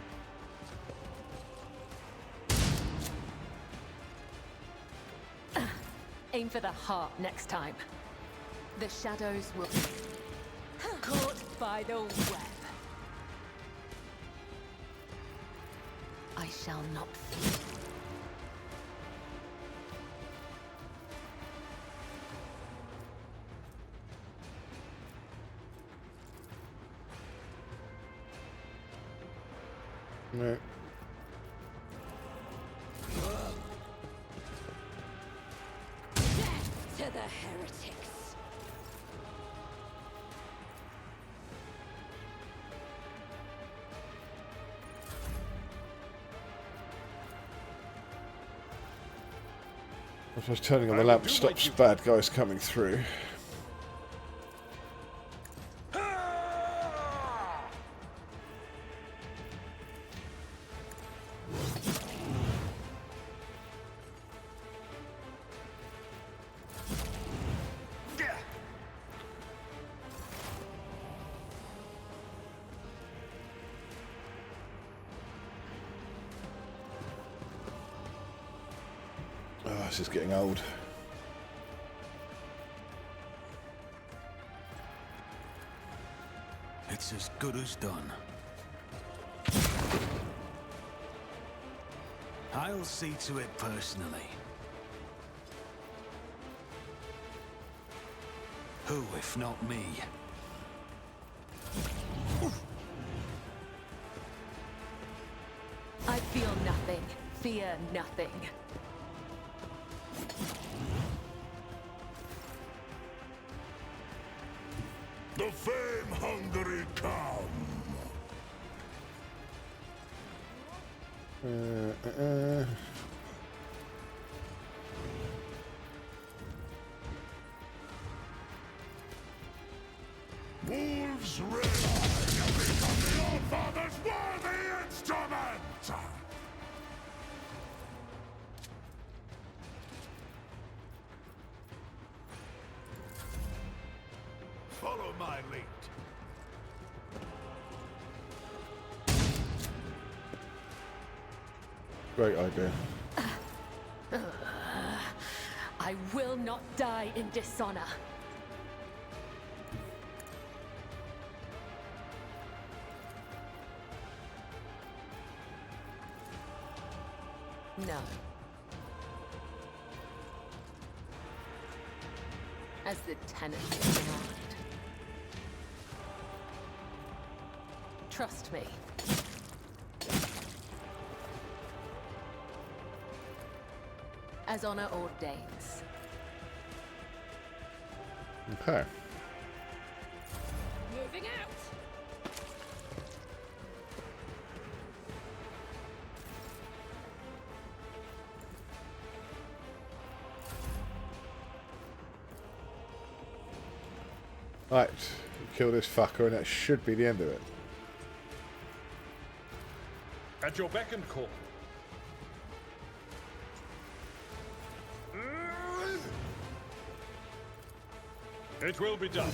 Aim for the heart next time. The shadows will... Caught by the web. I shall not fear. No. Death to the heretics! If I was turning on the lamp stops bad guys coming through. Oh, this is getting old. It's as good as done. I'll see to it personally. Who, if not me? I feel nothing. Fear nothing. The fame-hungry come! Wolves red have become your father's worthy instrument! Follow my lead. Great idea. I will not die in dishonor. No. As the tenants demand. Trust me. As honor ordains. Okay. Moving out. Right, kill this fucker and that should be the end of it. At your beck and call. It will be done.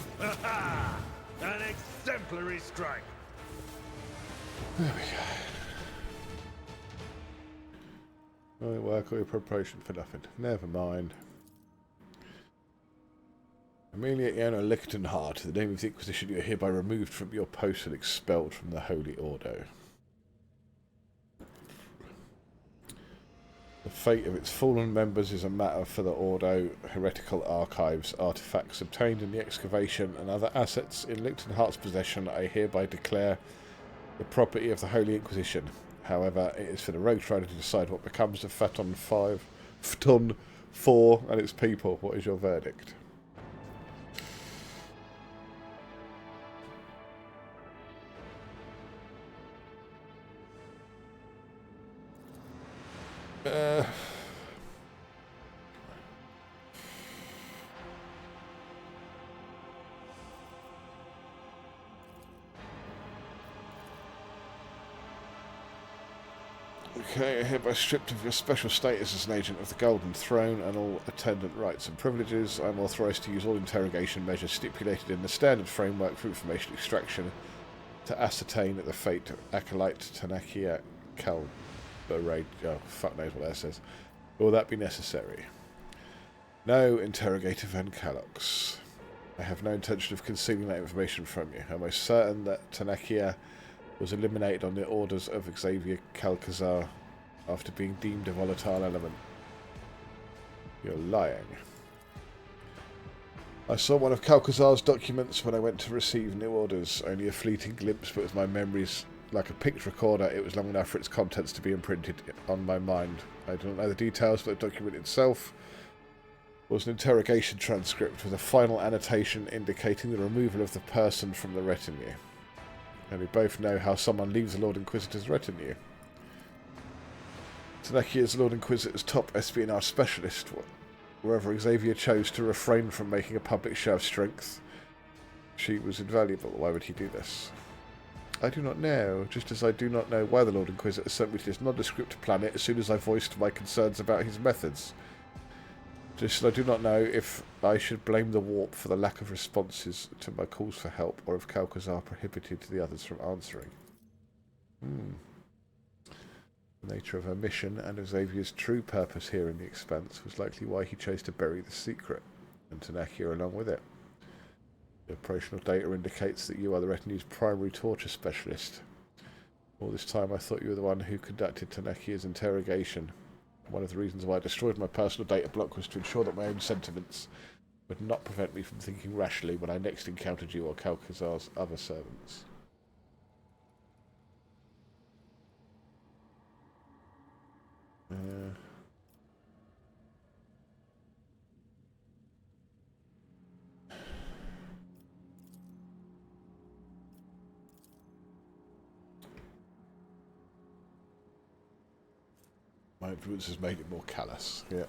An exemplary strike. There we go. All work, all your preparation for nothing. Never mind. Amelia Iona Lichtenhart, the name of the Inquisition, you are hereby removed from your post and expelled from the Holy Ordo. The fate of its fallen members is a matter for the Ordo. Heretical archives, artifacts obtained in the excavation, and other assets in Lichtenhart's possession I hereby declare the property of the Holy Inquisition. However, it is for the Rogue Trader to decide what becomes of Phaeton 4 and its people. What is your verdict? Okay, hereby stripped of your special status as an agent of the Golden Throne and all attendant rights and privileges, I am authorised to use all interrogation measures stipulated in the standard framework for information extraction to ascertain the fate of Acolyte Tanakia Calbarade. Oh, fuck knows what that says. Will that be necessary? No, Interrogator Van Calox. I have no intention of concealing that information from you. I'm most certain that Tanakia was eliminated on the orders of Xavier Calcazar after being deemed a volatile element. You're lying. I saw one of Calcazar's documents when I went to receive new orders. Only a fleeting glimpse, but with my memories like a picture recorder, it was long enough for its contents to be imprinted on my mind. I do not know the details, but the document itself was an interrogation transcript with a final annotation indicating the removal of the person from the retinue. And we both know how someone leaves the Lord Inquisitor's retinue. Taneki is Lord Inquisitor's top espionage specialist. Wherever Xavier chose to refrain from making a public show of strength, she was invaluable. Why would he do this? I do not know, just as I do not know why the Lord Inquisitor sent me to this nondescript planet as soon as I voiced my concerns about his methods. Just as I do not know if I should blame the warp for the lack of responses to my calls for help, or if Calcazar prohibited the others from answering. The nature of her mission and Xavier's true purpose here in the Expanse was likely why he chose to bury the secret, and Tanakia along with it. The operational data indicates that you are the retinue's primary torture specialist. All this time I thought you were the one who conducted Tanakia's interrogation. One of the reasons why I destroyed my personal data block was to ensure that my own sentiments would not prevent me from thinking rationally when I next encountered you or Calcazar's other servants. My influence has made it more callous, yeah.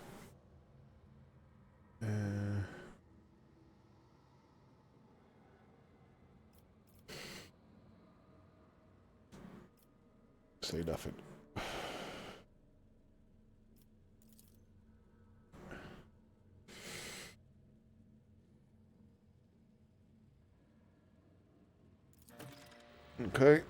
Say nothing. Okay.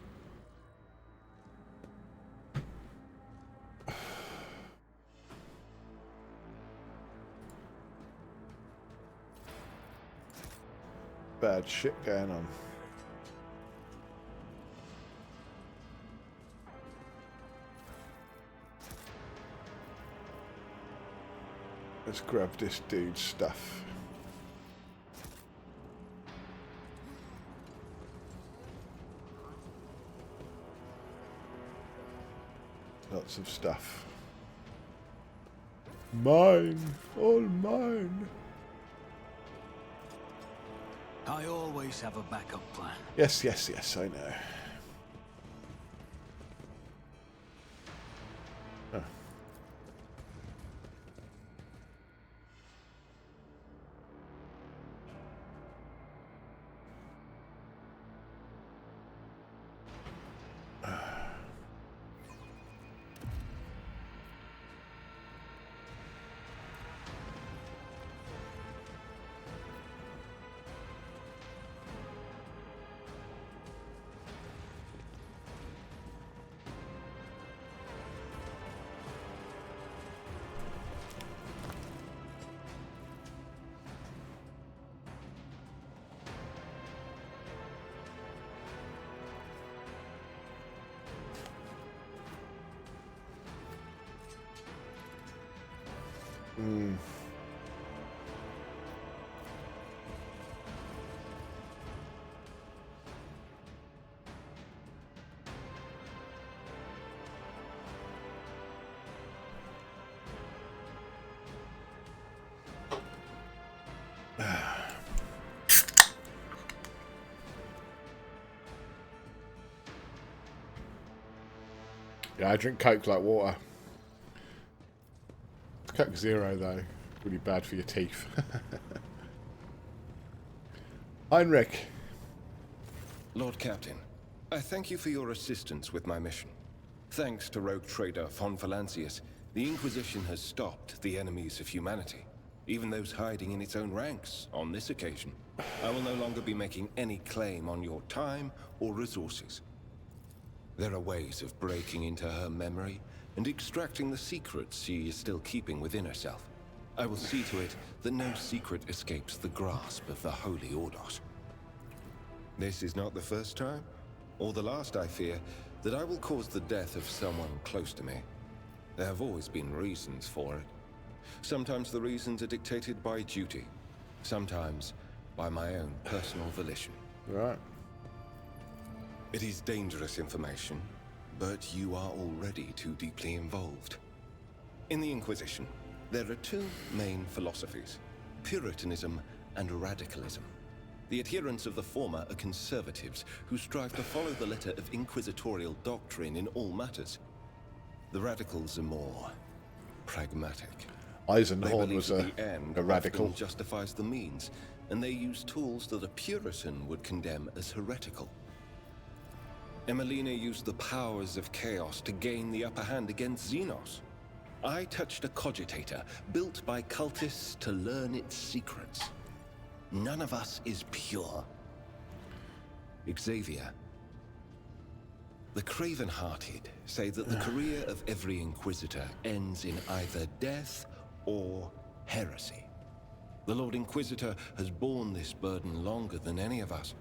bad shit going on. Let's grab this dude's stuff. Lots of stuff. Mine! All mine! I always have a backup plan. Yes, yes, yes, I know. Oh. Mm. Yeah, I drink Coke like water. Coke Zero, though. Really bad for your teeth. Heinrich. Lord Captain, I thank you for your assistance with my mission. Thanks to rogue trader von Valancius, the Inquisition has stopped the enemies of humanity, even those hiding in its own ranks on this occasion. I will no longer be making any claim on your time or resources. There are ways of breaking into her memory and extracting the secrets she is still keeping within herself. I will see to it that no secret escapes the grasp of the Holy Ordos. This is not the first time, or the last, I fear, that I will cause the death of someone close to me. There have always been reasons for it. Sometimes the reasons are dictated by duty, sometimes by my own personal volition. Right. It is dangerous information, but you are already too deeply involved. In the Inquisition, there are two main philosophies: Puritanism and Radicalism. The adherents of the former are conservatives who strive to follow the letter of inquisitorial doctrine in all matters. The Radicals are more pragmatic. Eisenhorn was the end a radical. often justifies the means, and they use tools that a Puritan would condemn as heretical. Emelina used the powers of chaos to gain the upper hand against Xenos. I touched a cogitator built by cultists to learn its secrets. None of us is pure. Xavier. The craven-hearted say that the career of every Inquisitor ends in either death or heresy. The Lord Inquisitor has borne this burden longer than any of us.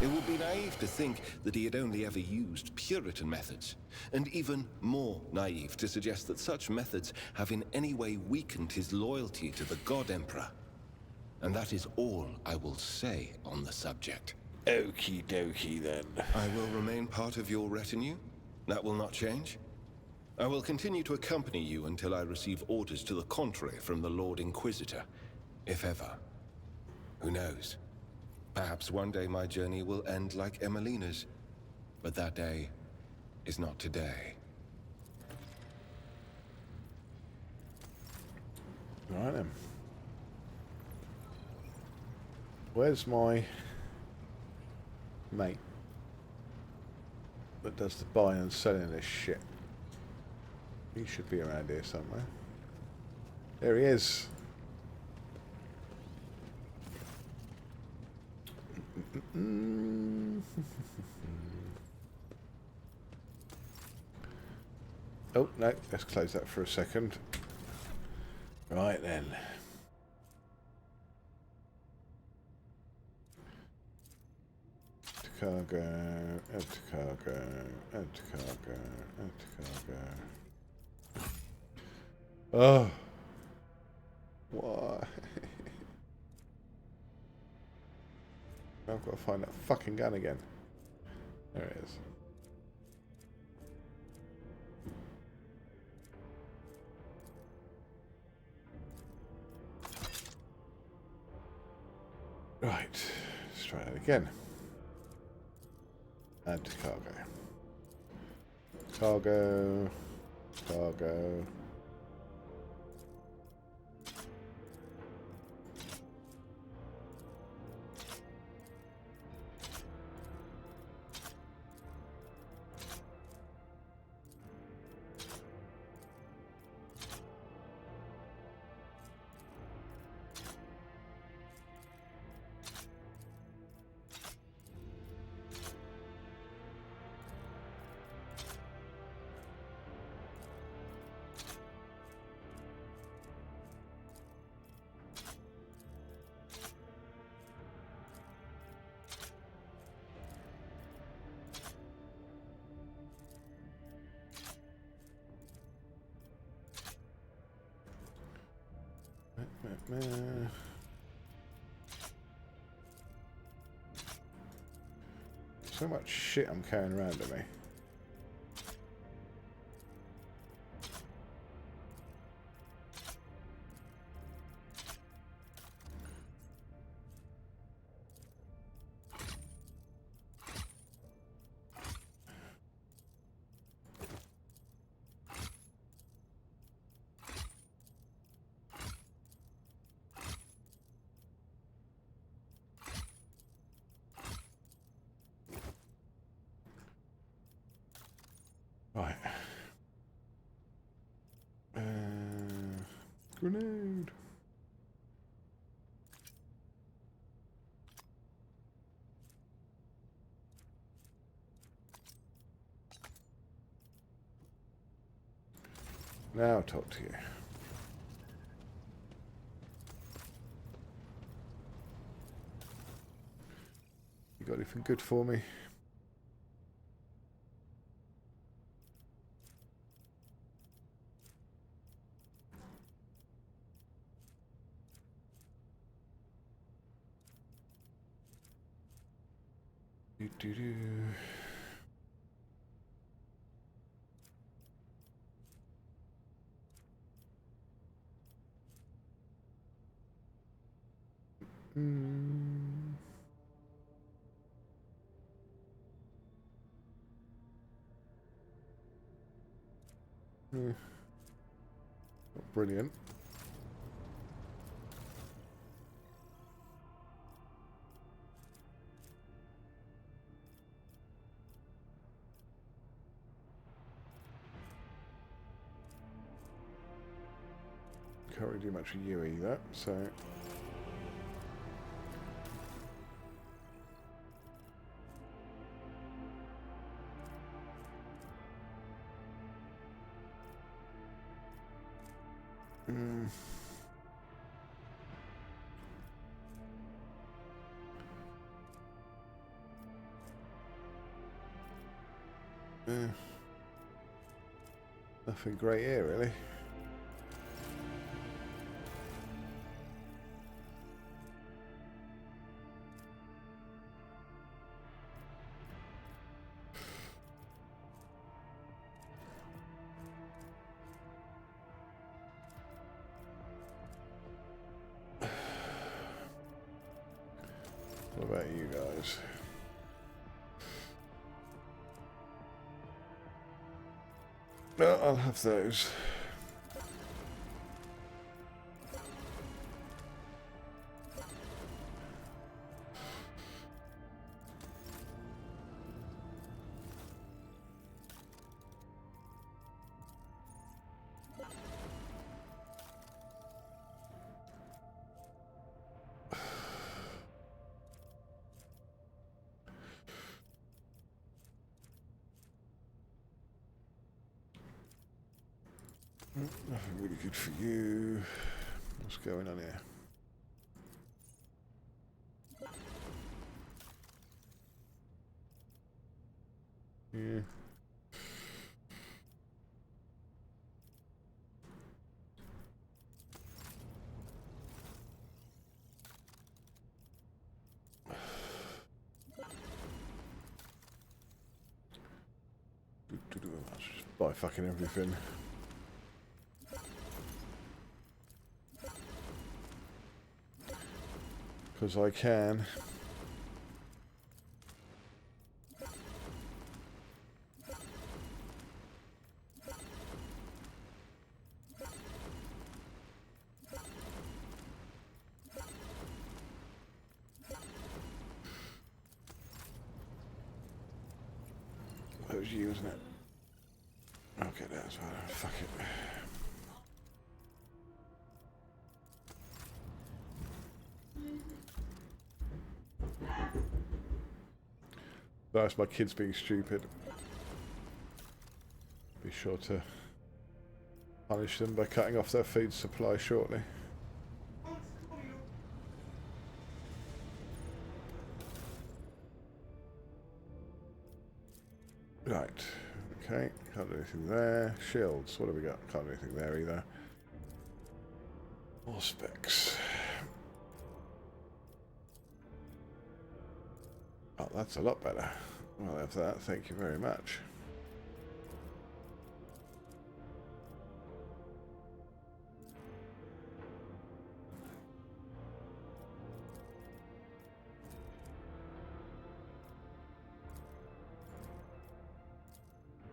It would be naive to think that he had only ever used Puritan methods, and even more naive to suggest that such methods have in any way weakened his loyalty to the God Emperor. And that is all I will say on the subject. Okie dokie then. I will remain part of your retinue. That will not change. I will continue to accompany you until I receive orders to the contrary from the Lord Inquisitor, if ever. Who knows? Perhaps one day my journey will end like Emelina's, but that day is not today. Right then. Where's my mate that does the buying and selling this shit? He should be around here somewhere. There he is. Oh, no, let's close that for a second. Right then. cargo, add to cargo, add to cargo, add to cargo. Oh. Why? I've got to find that fucking gun again. There it is. Right, let's try that again. Add to cargo. Cargo. Cargo. So much shit I'm carrying around with me. Right. Grenade. Now I'll talk to you. You got anything good for me? Do. Not brilliant. Can't really do much with you either, so. Nothing great here, really. What about you guys? No, I'll have those. Nothing really good for you. What's going on here? Yeah. Let's just buy fucking everything. Because I can. That was you, wasn't it? Okay, that's fine. Fuck it. That's my kids being stupid. Be sure to punish them by cutting off their food supply shortly. Right. Okay. Can't do anything there. Shields. What have we got? Can't do anything there either. More specs. Oh, that's a lot better. I'll have that. Thank you very much.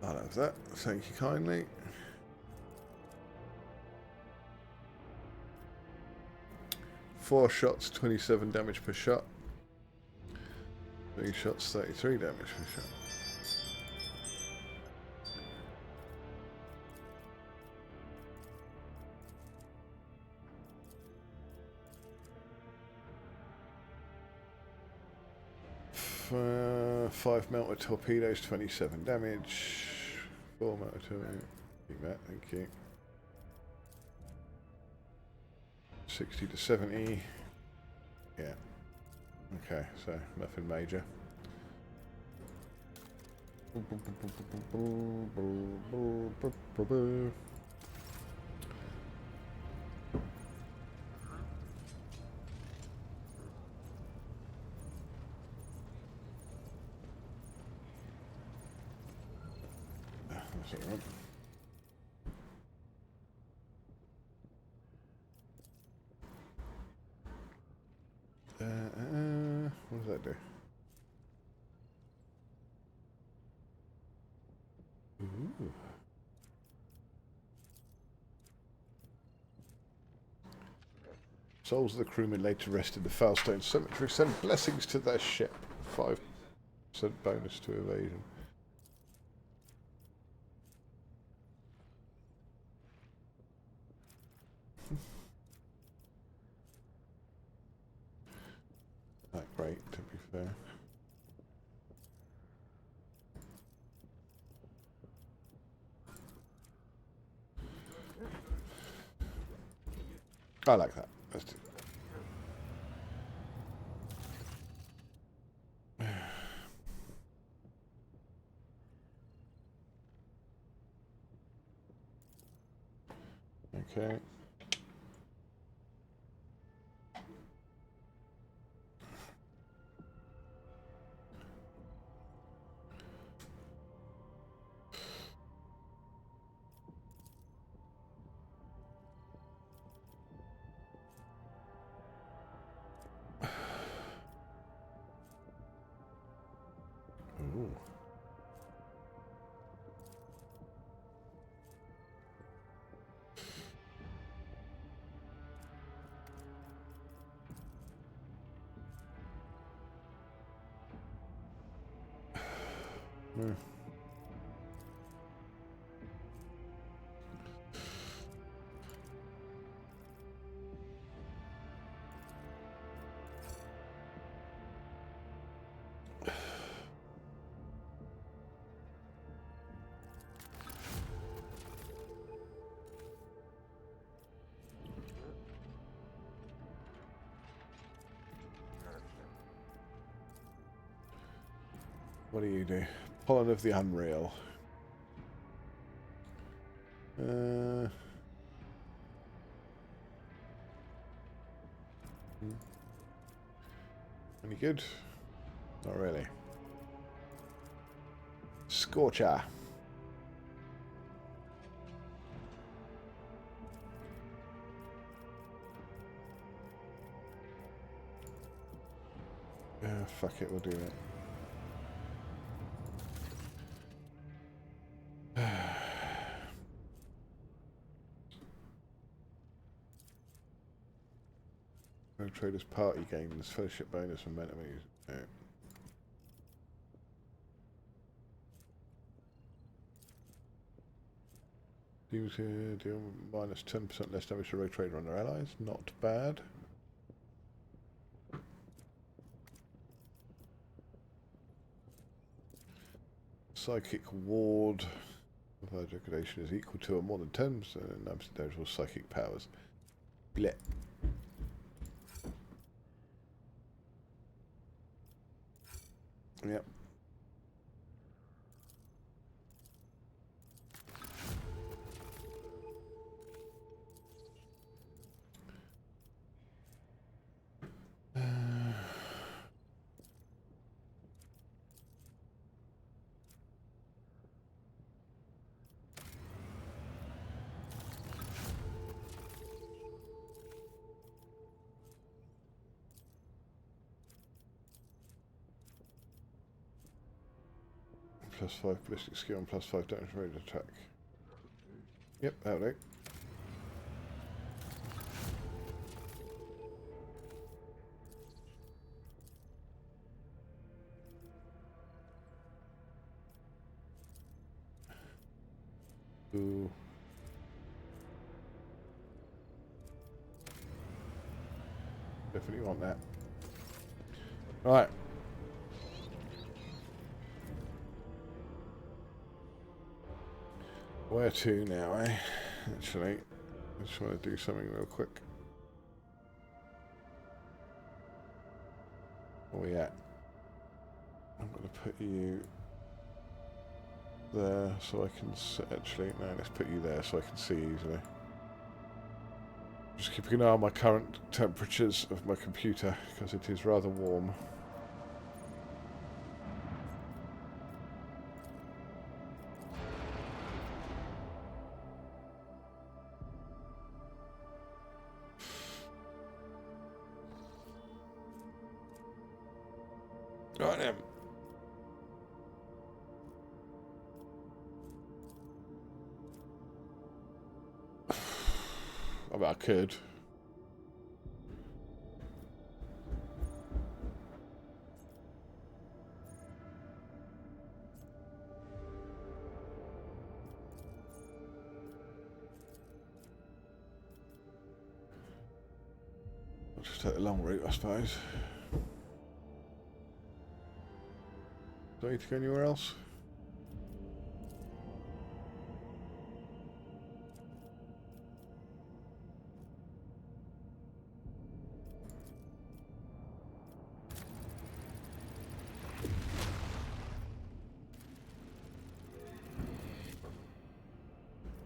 I'll have that. Thank you kindly. Four shots, 27 damage per shot. 3 shots, 33 damage per shot. Five melted torpedoes, 27 damage. 4 melted torpedoes. Thank you. 60 to 70. Yeah. Okay, so nothing major. That's all right. What does that do? Ooh. Souls of the crewmen laid to rest in the Foulstone Cemetery send blessings to their ship. 5% bonus to evasion. Not great, to be fair. I like that. Let's do okay. Ooh. Hmm. What do you do? Pollen of the Unreal. Any good? Not really. Scorcher. Fuck it, we'll do it. No traders party games, fellowship bonus, momentum. No. Teams here deal minus 10% less damage to rogue trader on their allies. Not bad. Psychic ward of degradation is equal to or more than 10% damage to psychic powers. Blech. Yep. +5 ballistic skill and +5 damage range attack. Yep, that'll do. Ooh. Definitely want that. Right. Where to now, eh? Actually, I just want to do something real quick. Where we at? I'm going to put you there so I can see. Actually, no, let's put you there so I can see easily. Just keeping an eye on my current temperatures of my computer because it is rather warm. Right then. I bet I could. I'll just take the long route, I suppose. Do I need to go anywhere else?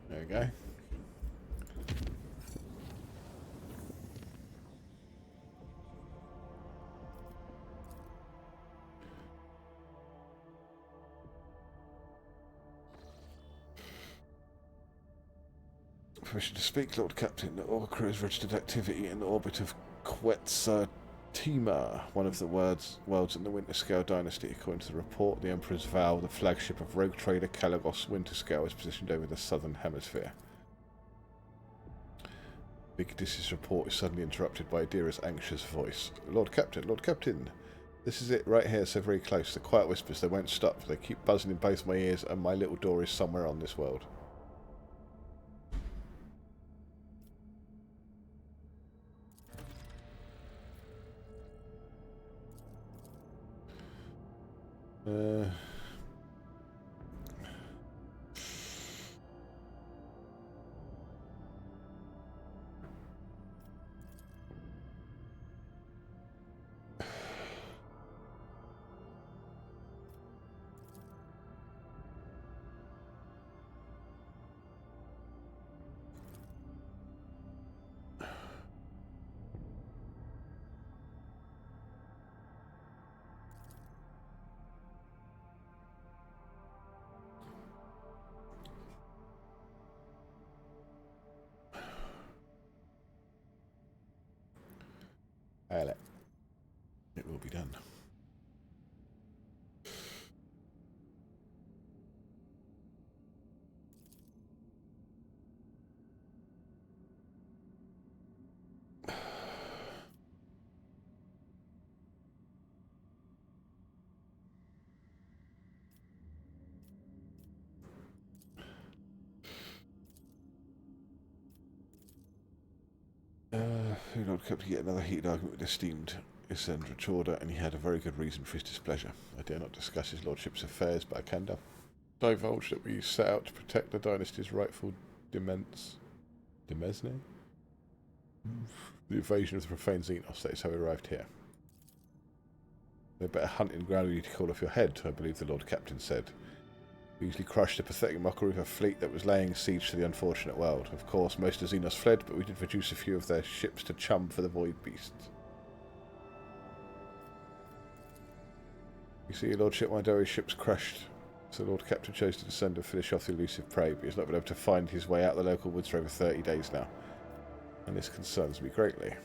There we go. Permission to speak, Lord Captain. All crews registered activity in the orbit of Quetzaltima, one of the worlds in the Winter Scale dynasty. According to the report, the Emperor's Vow, the flagship of rogue trader Kalagos Winter Scale, is positioned over the southern hemisphere. Big Dis's report is suddenly interrupted by Adira's anxious voice. Lord Captain, this is it right here, so very close. The quiet whispers, they won't stop. They keep buzzing in both my ears, and my little door is somewhere on this world. Hail it. It will be done. Lord kept to get another heated argument with esteemed eccentric order, and he had a very good reason for his displeasure. I dare not discuss his lordship's affairs, but I can divulge that we set out to protect the dynasty's rightful demesne? The invasion of the profane Xenos. That is how we arrived here. "A better hunting ground we need to call off your head," I believe the Lord Captain said. "We easily crushed the pathetic mockery of a fleet that was laying siege to the unfortunate world. Of course, most of Xenos fled, but we did reduce a few of their ships to chum for the void beasts. You see, your lordship, my dory ship's crashed, so the Lord Captain chose to descend and finish off the elusive prey, but he's not been able to find his way out the local woods for over 30 days now, and this concerns me greatly."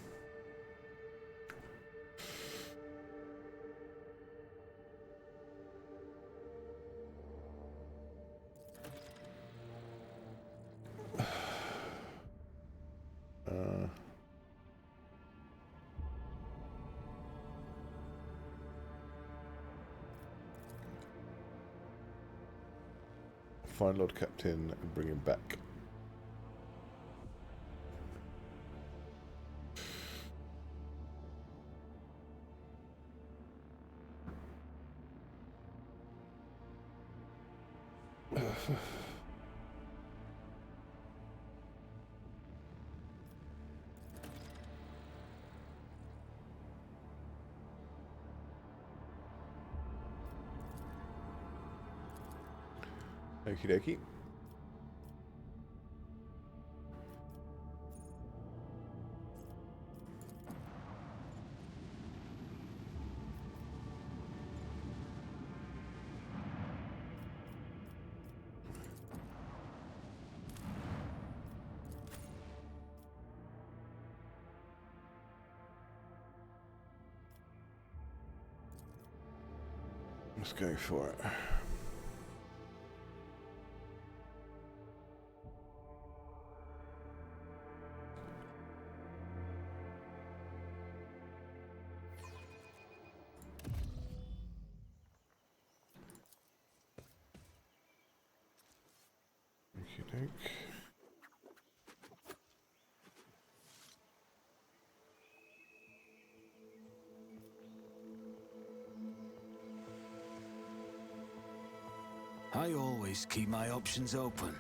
Find Lord Captain and bring him back. Okie dokie. Let's go for it. Okey-doke. I always keep my options open.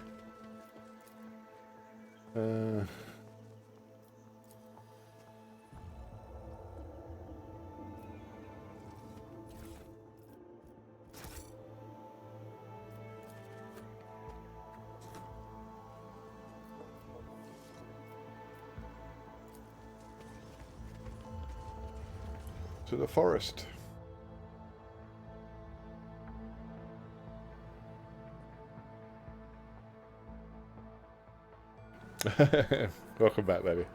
To the forest. Welcome back, baby.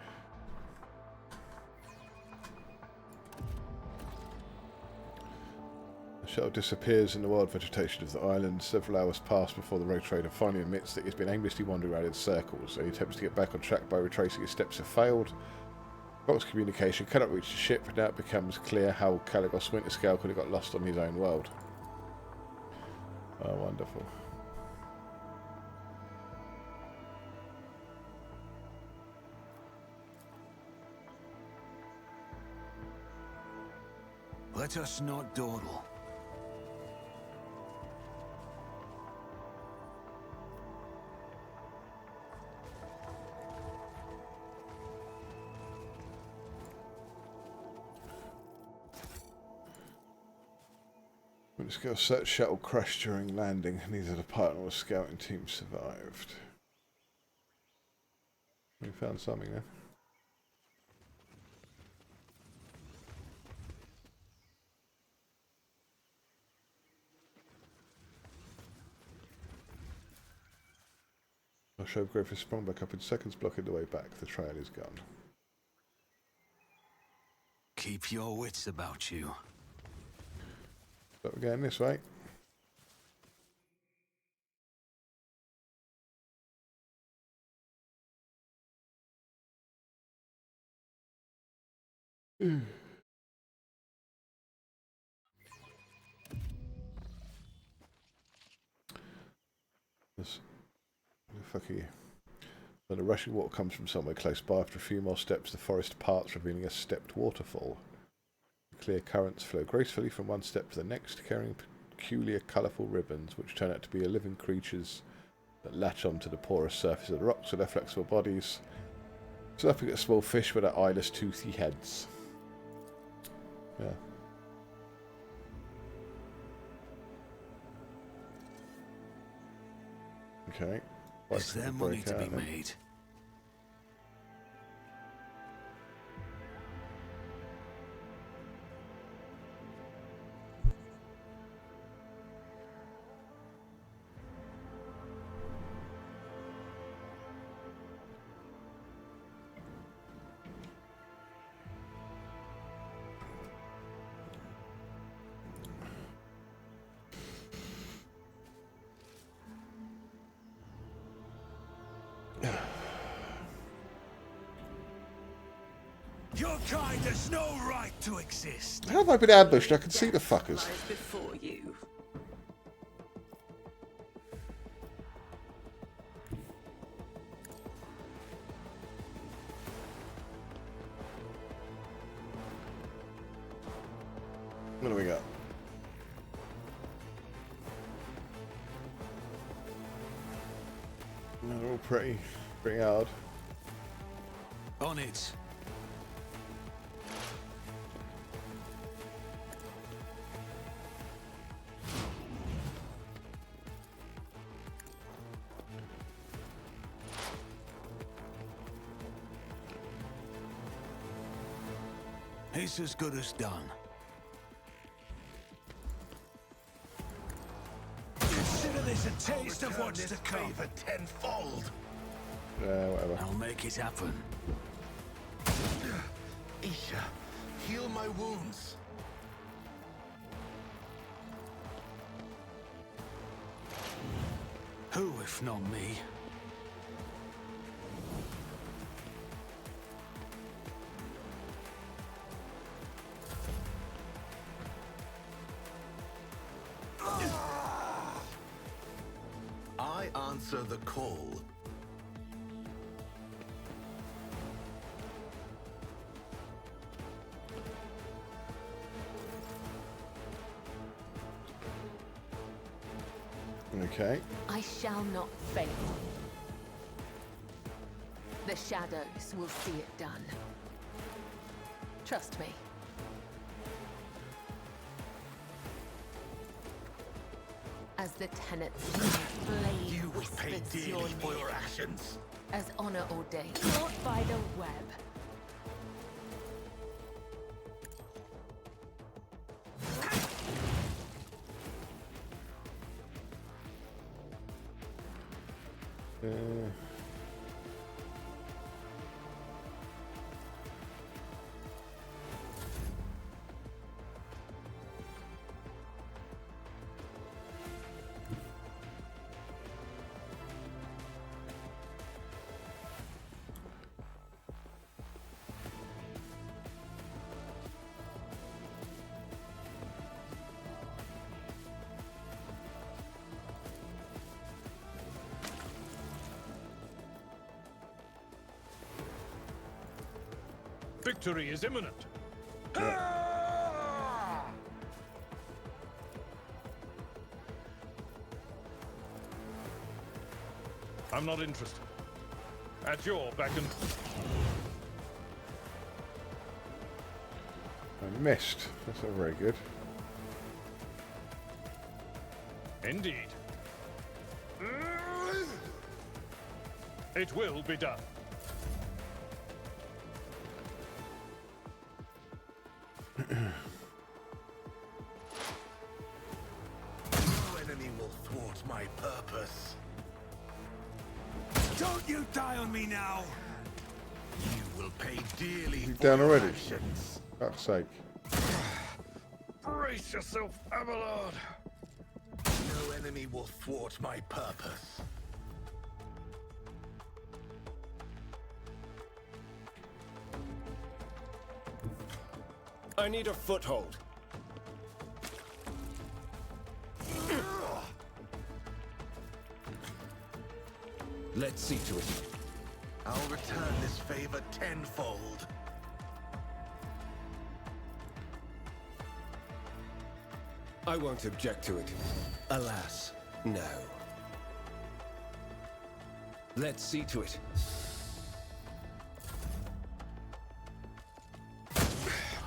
The shuttle disappears in the wild vegetation of the island. Several hours pass before the rogue trader finally admits that he's been aimlessly wandering around in circles. Any attempts to get back on track by retracing his steps have failed. Vox communication cannot reach the ship. Now it becomes clear how Caligos Winterscale could have got lost on his own world. Oh, wonderful. Let us not dawdle. Winterscale search shuttle crashed during landing. Neither the pilot nor the scouting team survived. We found something there. Our show growth has sprung back up in seconds, blocking the way back. The trail is gone. Keep your wits about you. But we're going this way. This, who the fuck are you? When the rushing water comes from somewhere close by, after a few more steps, the forest parts, revealing a stepped waterfall. The clear currents flow gracefully from one step to the next, carrying peculiar, colourful ribbons, which turn out to be living creatures that latch onto the porous surface of the rocks with their flexible bodies, slapping at small fish with their eyeless, toothy heads. Yeah. Okay. Is there money to be made? Your kind has no right to exist. How have I been ambushed? I can see the fuckers. Before you. What do we got? They're all pretty hard. On it. It's as good as done. Consider this a taste of what's to come. Tenfold. Yeah, whatever. I'll make it happen. Isha, heal my wounds. Who, if not me? I answer the call. Okay. I shall not fail. The shadows will see it done. Trust me. As the tenets blade You will pay whispers your dearly for name, your actions. as honor ordained, caught by the web. Victory is imminent. I'm not interested. At your beck and... I missed. That's not very good. Indeed. It will be done. No enemy will thwart my purpose. Don't you die on me now! You will pay dearly He's for down your already. actions. Fuck's sake. Brace yourself, Abelard. No enemy will thwart my purpose. I need a foothold. Let's see to it. I'll return this favor tenfold. I won't object to it. Alas, no. Let's see to it.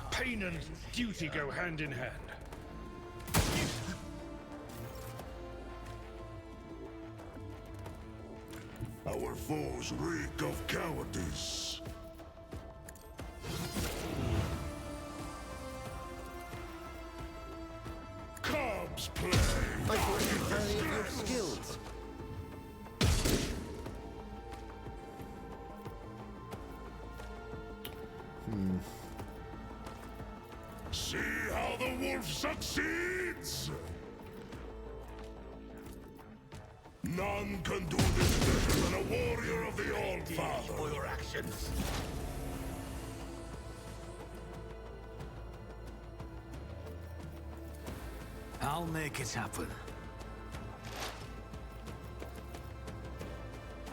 Pain and duty go hand in hand. Our foes reek of cowardice. Cubs play. I thought you value your skills. See how the wolf succeeds. None can do this better than a warrior of the All-Father. For your actions. I'll make it happen.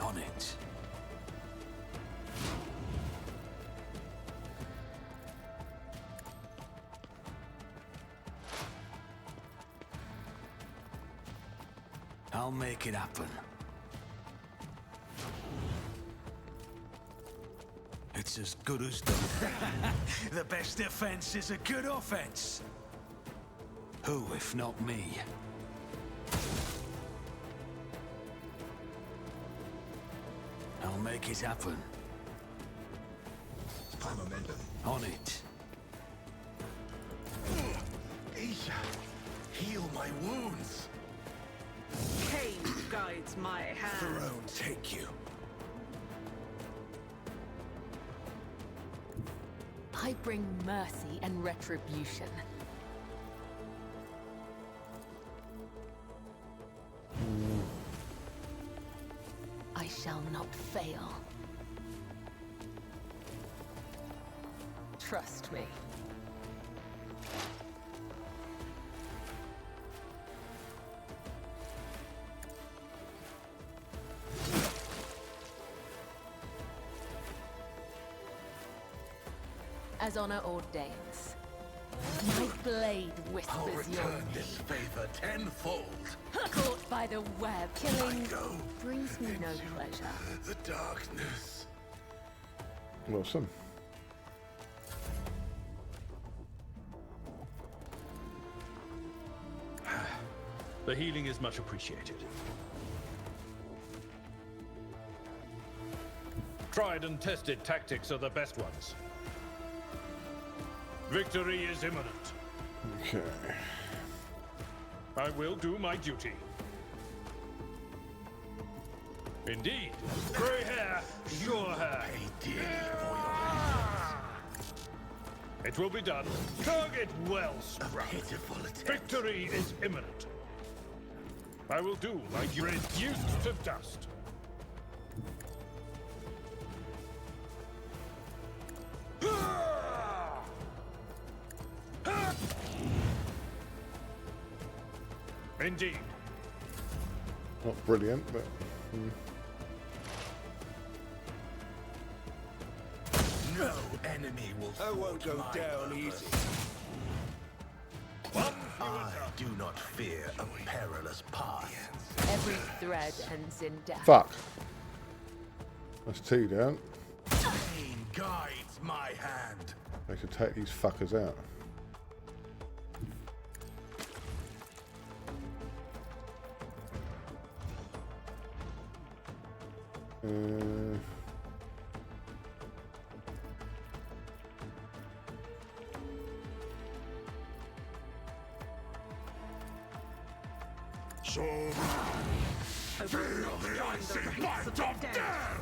On it. I'll make it happen. It's as good as done. The best defense is a good offense. Who, if not me? I'll make it happen. On it. Isha, heal my wounds. Cain guides my hand. Throne take you. I bring mercy and retribution. I shall not fail. Trust me. As honor ordains. My blade I'll whispers your return name. this favor tenfold. Caught by the web, killing go brings me no pleasure. The darkness. Awesome. The healing is much appreciated. Tried and tested tactics are the best ones. Victory is imminent. Okay. I will do my duty. Indeed. Grey hair, sure hair. Pay dearly for your It will be done. Target well struck. pitiful attempt. Victory is imminent. I will do my duty. Reduced to dust. Indeed. Not brilliant, but... No enemy will I won't go my down purpose. easy. I do not fear a perilous path. Every thread ends in death. Fuck. That's two down. Pain guides my hand. They should take these fuckers out. So, feel the icy bite of death!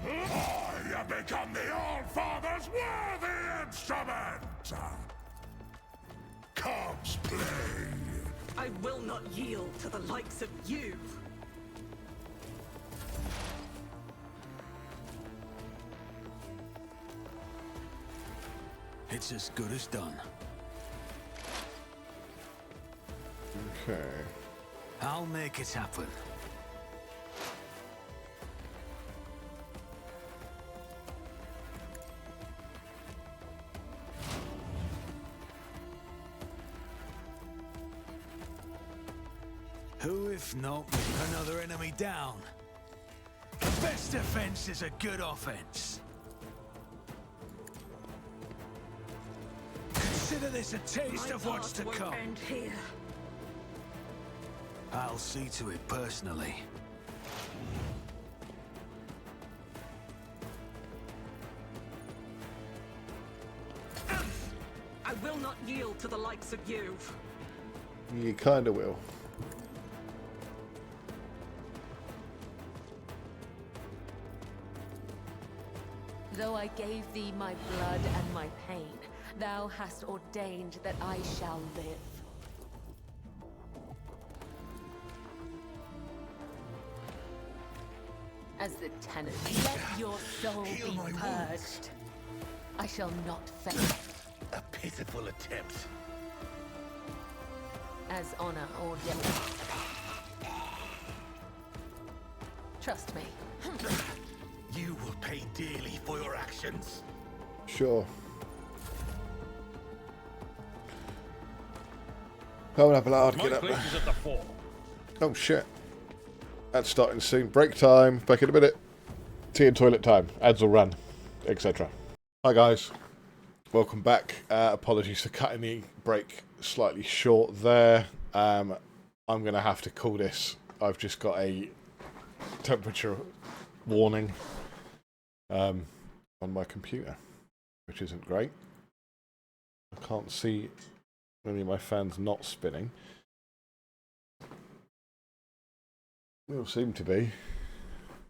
I become the All-Father's worthy instrument! Cops play! I will not yield to the likes of you. It's as good as done. Okay. I'll make it happen. Who, if not another enemy down? The best defense is a good offense. Consider this a taste of what's to come. End here. I'll see to it personally. I will not yield to the likes of you. You kinda will. Though I gave thee my blood and my pain, thou hast ordained that I shall live. As the tenant, let your soul be purged. I shall not fail. A pitiful attempt. As honor ordained. Trust me. You will pay dearly for your actions. Sure. Go and have a lard, My get up place there. is at the fore. Oh shit. That's starting soon. Break time. Back in a minute. Tea and toilet time. Ads will run. Etc. Hi guys. Welcome back. Apologies for cutting the break slightly short there. I'm going to have to call this. I've just got a temperature warning on my computer, which isn't great. I can't see any of my fans not spinning. They all seem to be.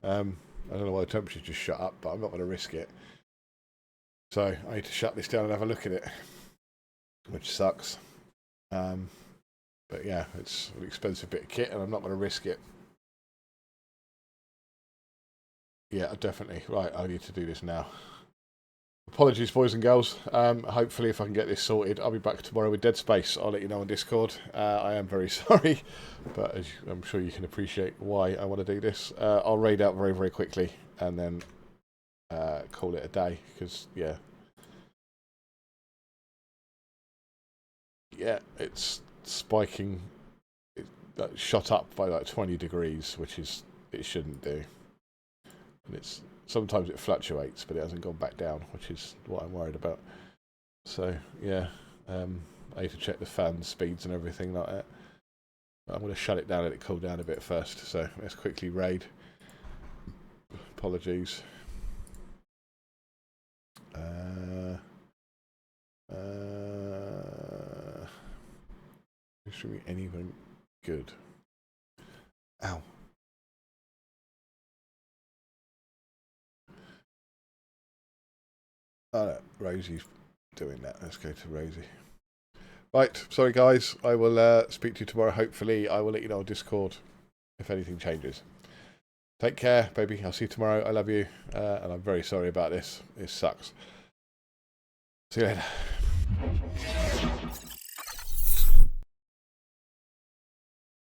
I don't know why the temperature just shut up, but I'm not going to risk it. So I need to shut this down and have a look at it, which sucks. But yeah, it's an expensive bit of kit, and I'm not going to risk it. Yeah, definitely. Right, I need to do this now. Apologies, boys and girls. Hopefully, if I can get this sorted, I'll be back tomorrow with Dead Space. I'll let you know on Discord. I am very sorry, but as I'm sure you can appreciate why I want to do this. I'll raid out very, very quickly, and then call it a day, because, yeah. Yeah, it's spiking. It shot up by like 20 degrees, which is, it shouldn't do. And it's sometimes it fluctuates, but it hasn't gone back down, which is what I'm worried about. So yeah, I need to check the fan speeds and everything like that. But I'm going to shut it down and let it cool down a bit first. So let's quickly raid. Apologies. Should be anything good? Ow. Oh no, Rosie's doing that. Let's go to Rosie. Right, sorry guys. I will speak to you tomorrow. Hopefully, I will let you know on Discord if anything changes. Take care, baby. I'll see you tomorrow. I love you. And I'm very sorry about this. It sucks. See you later.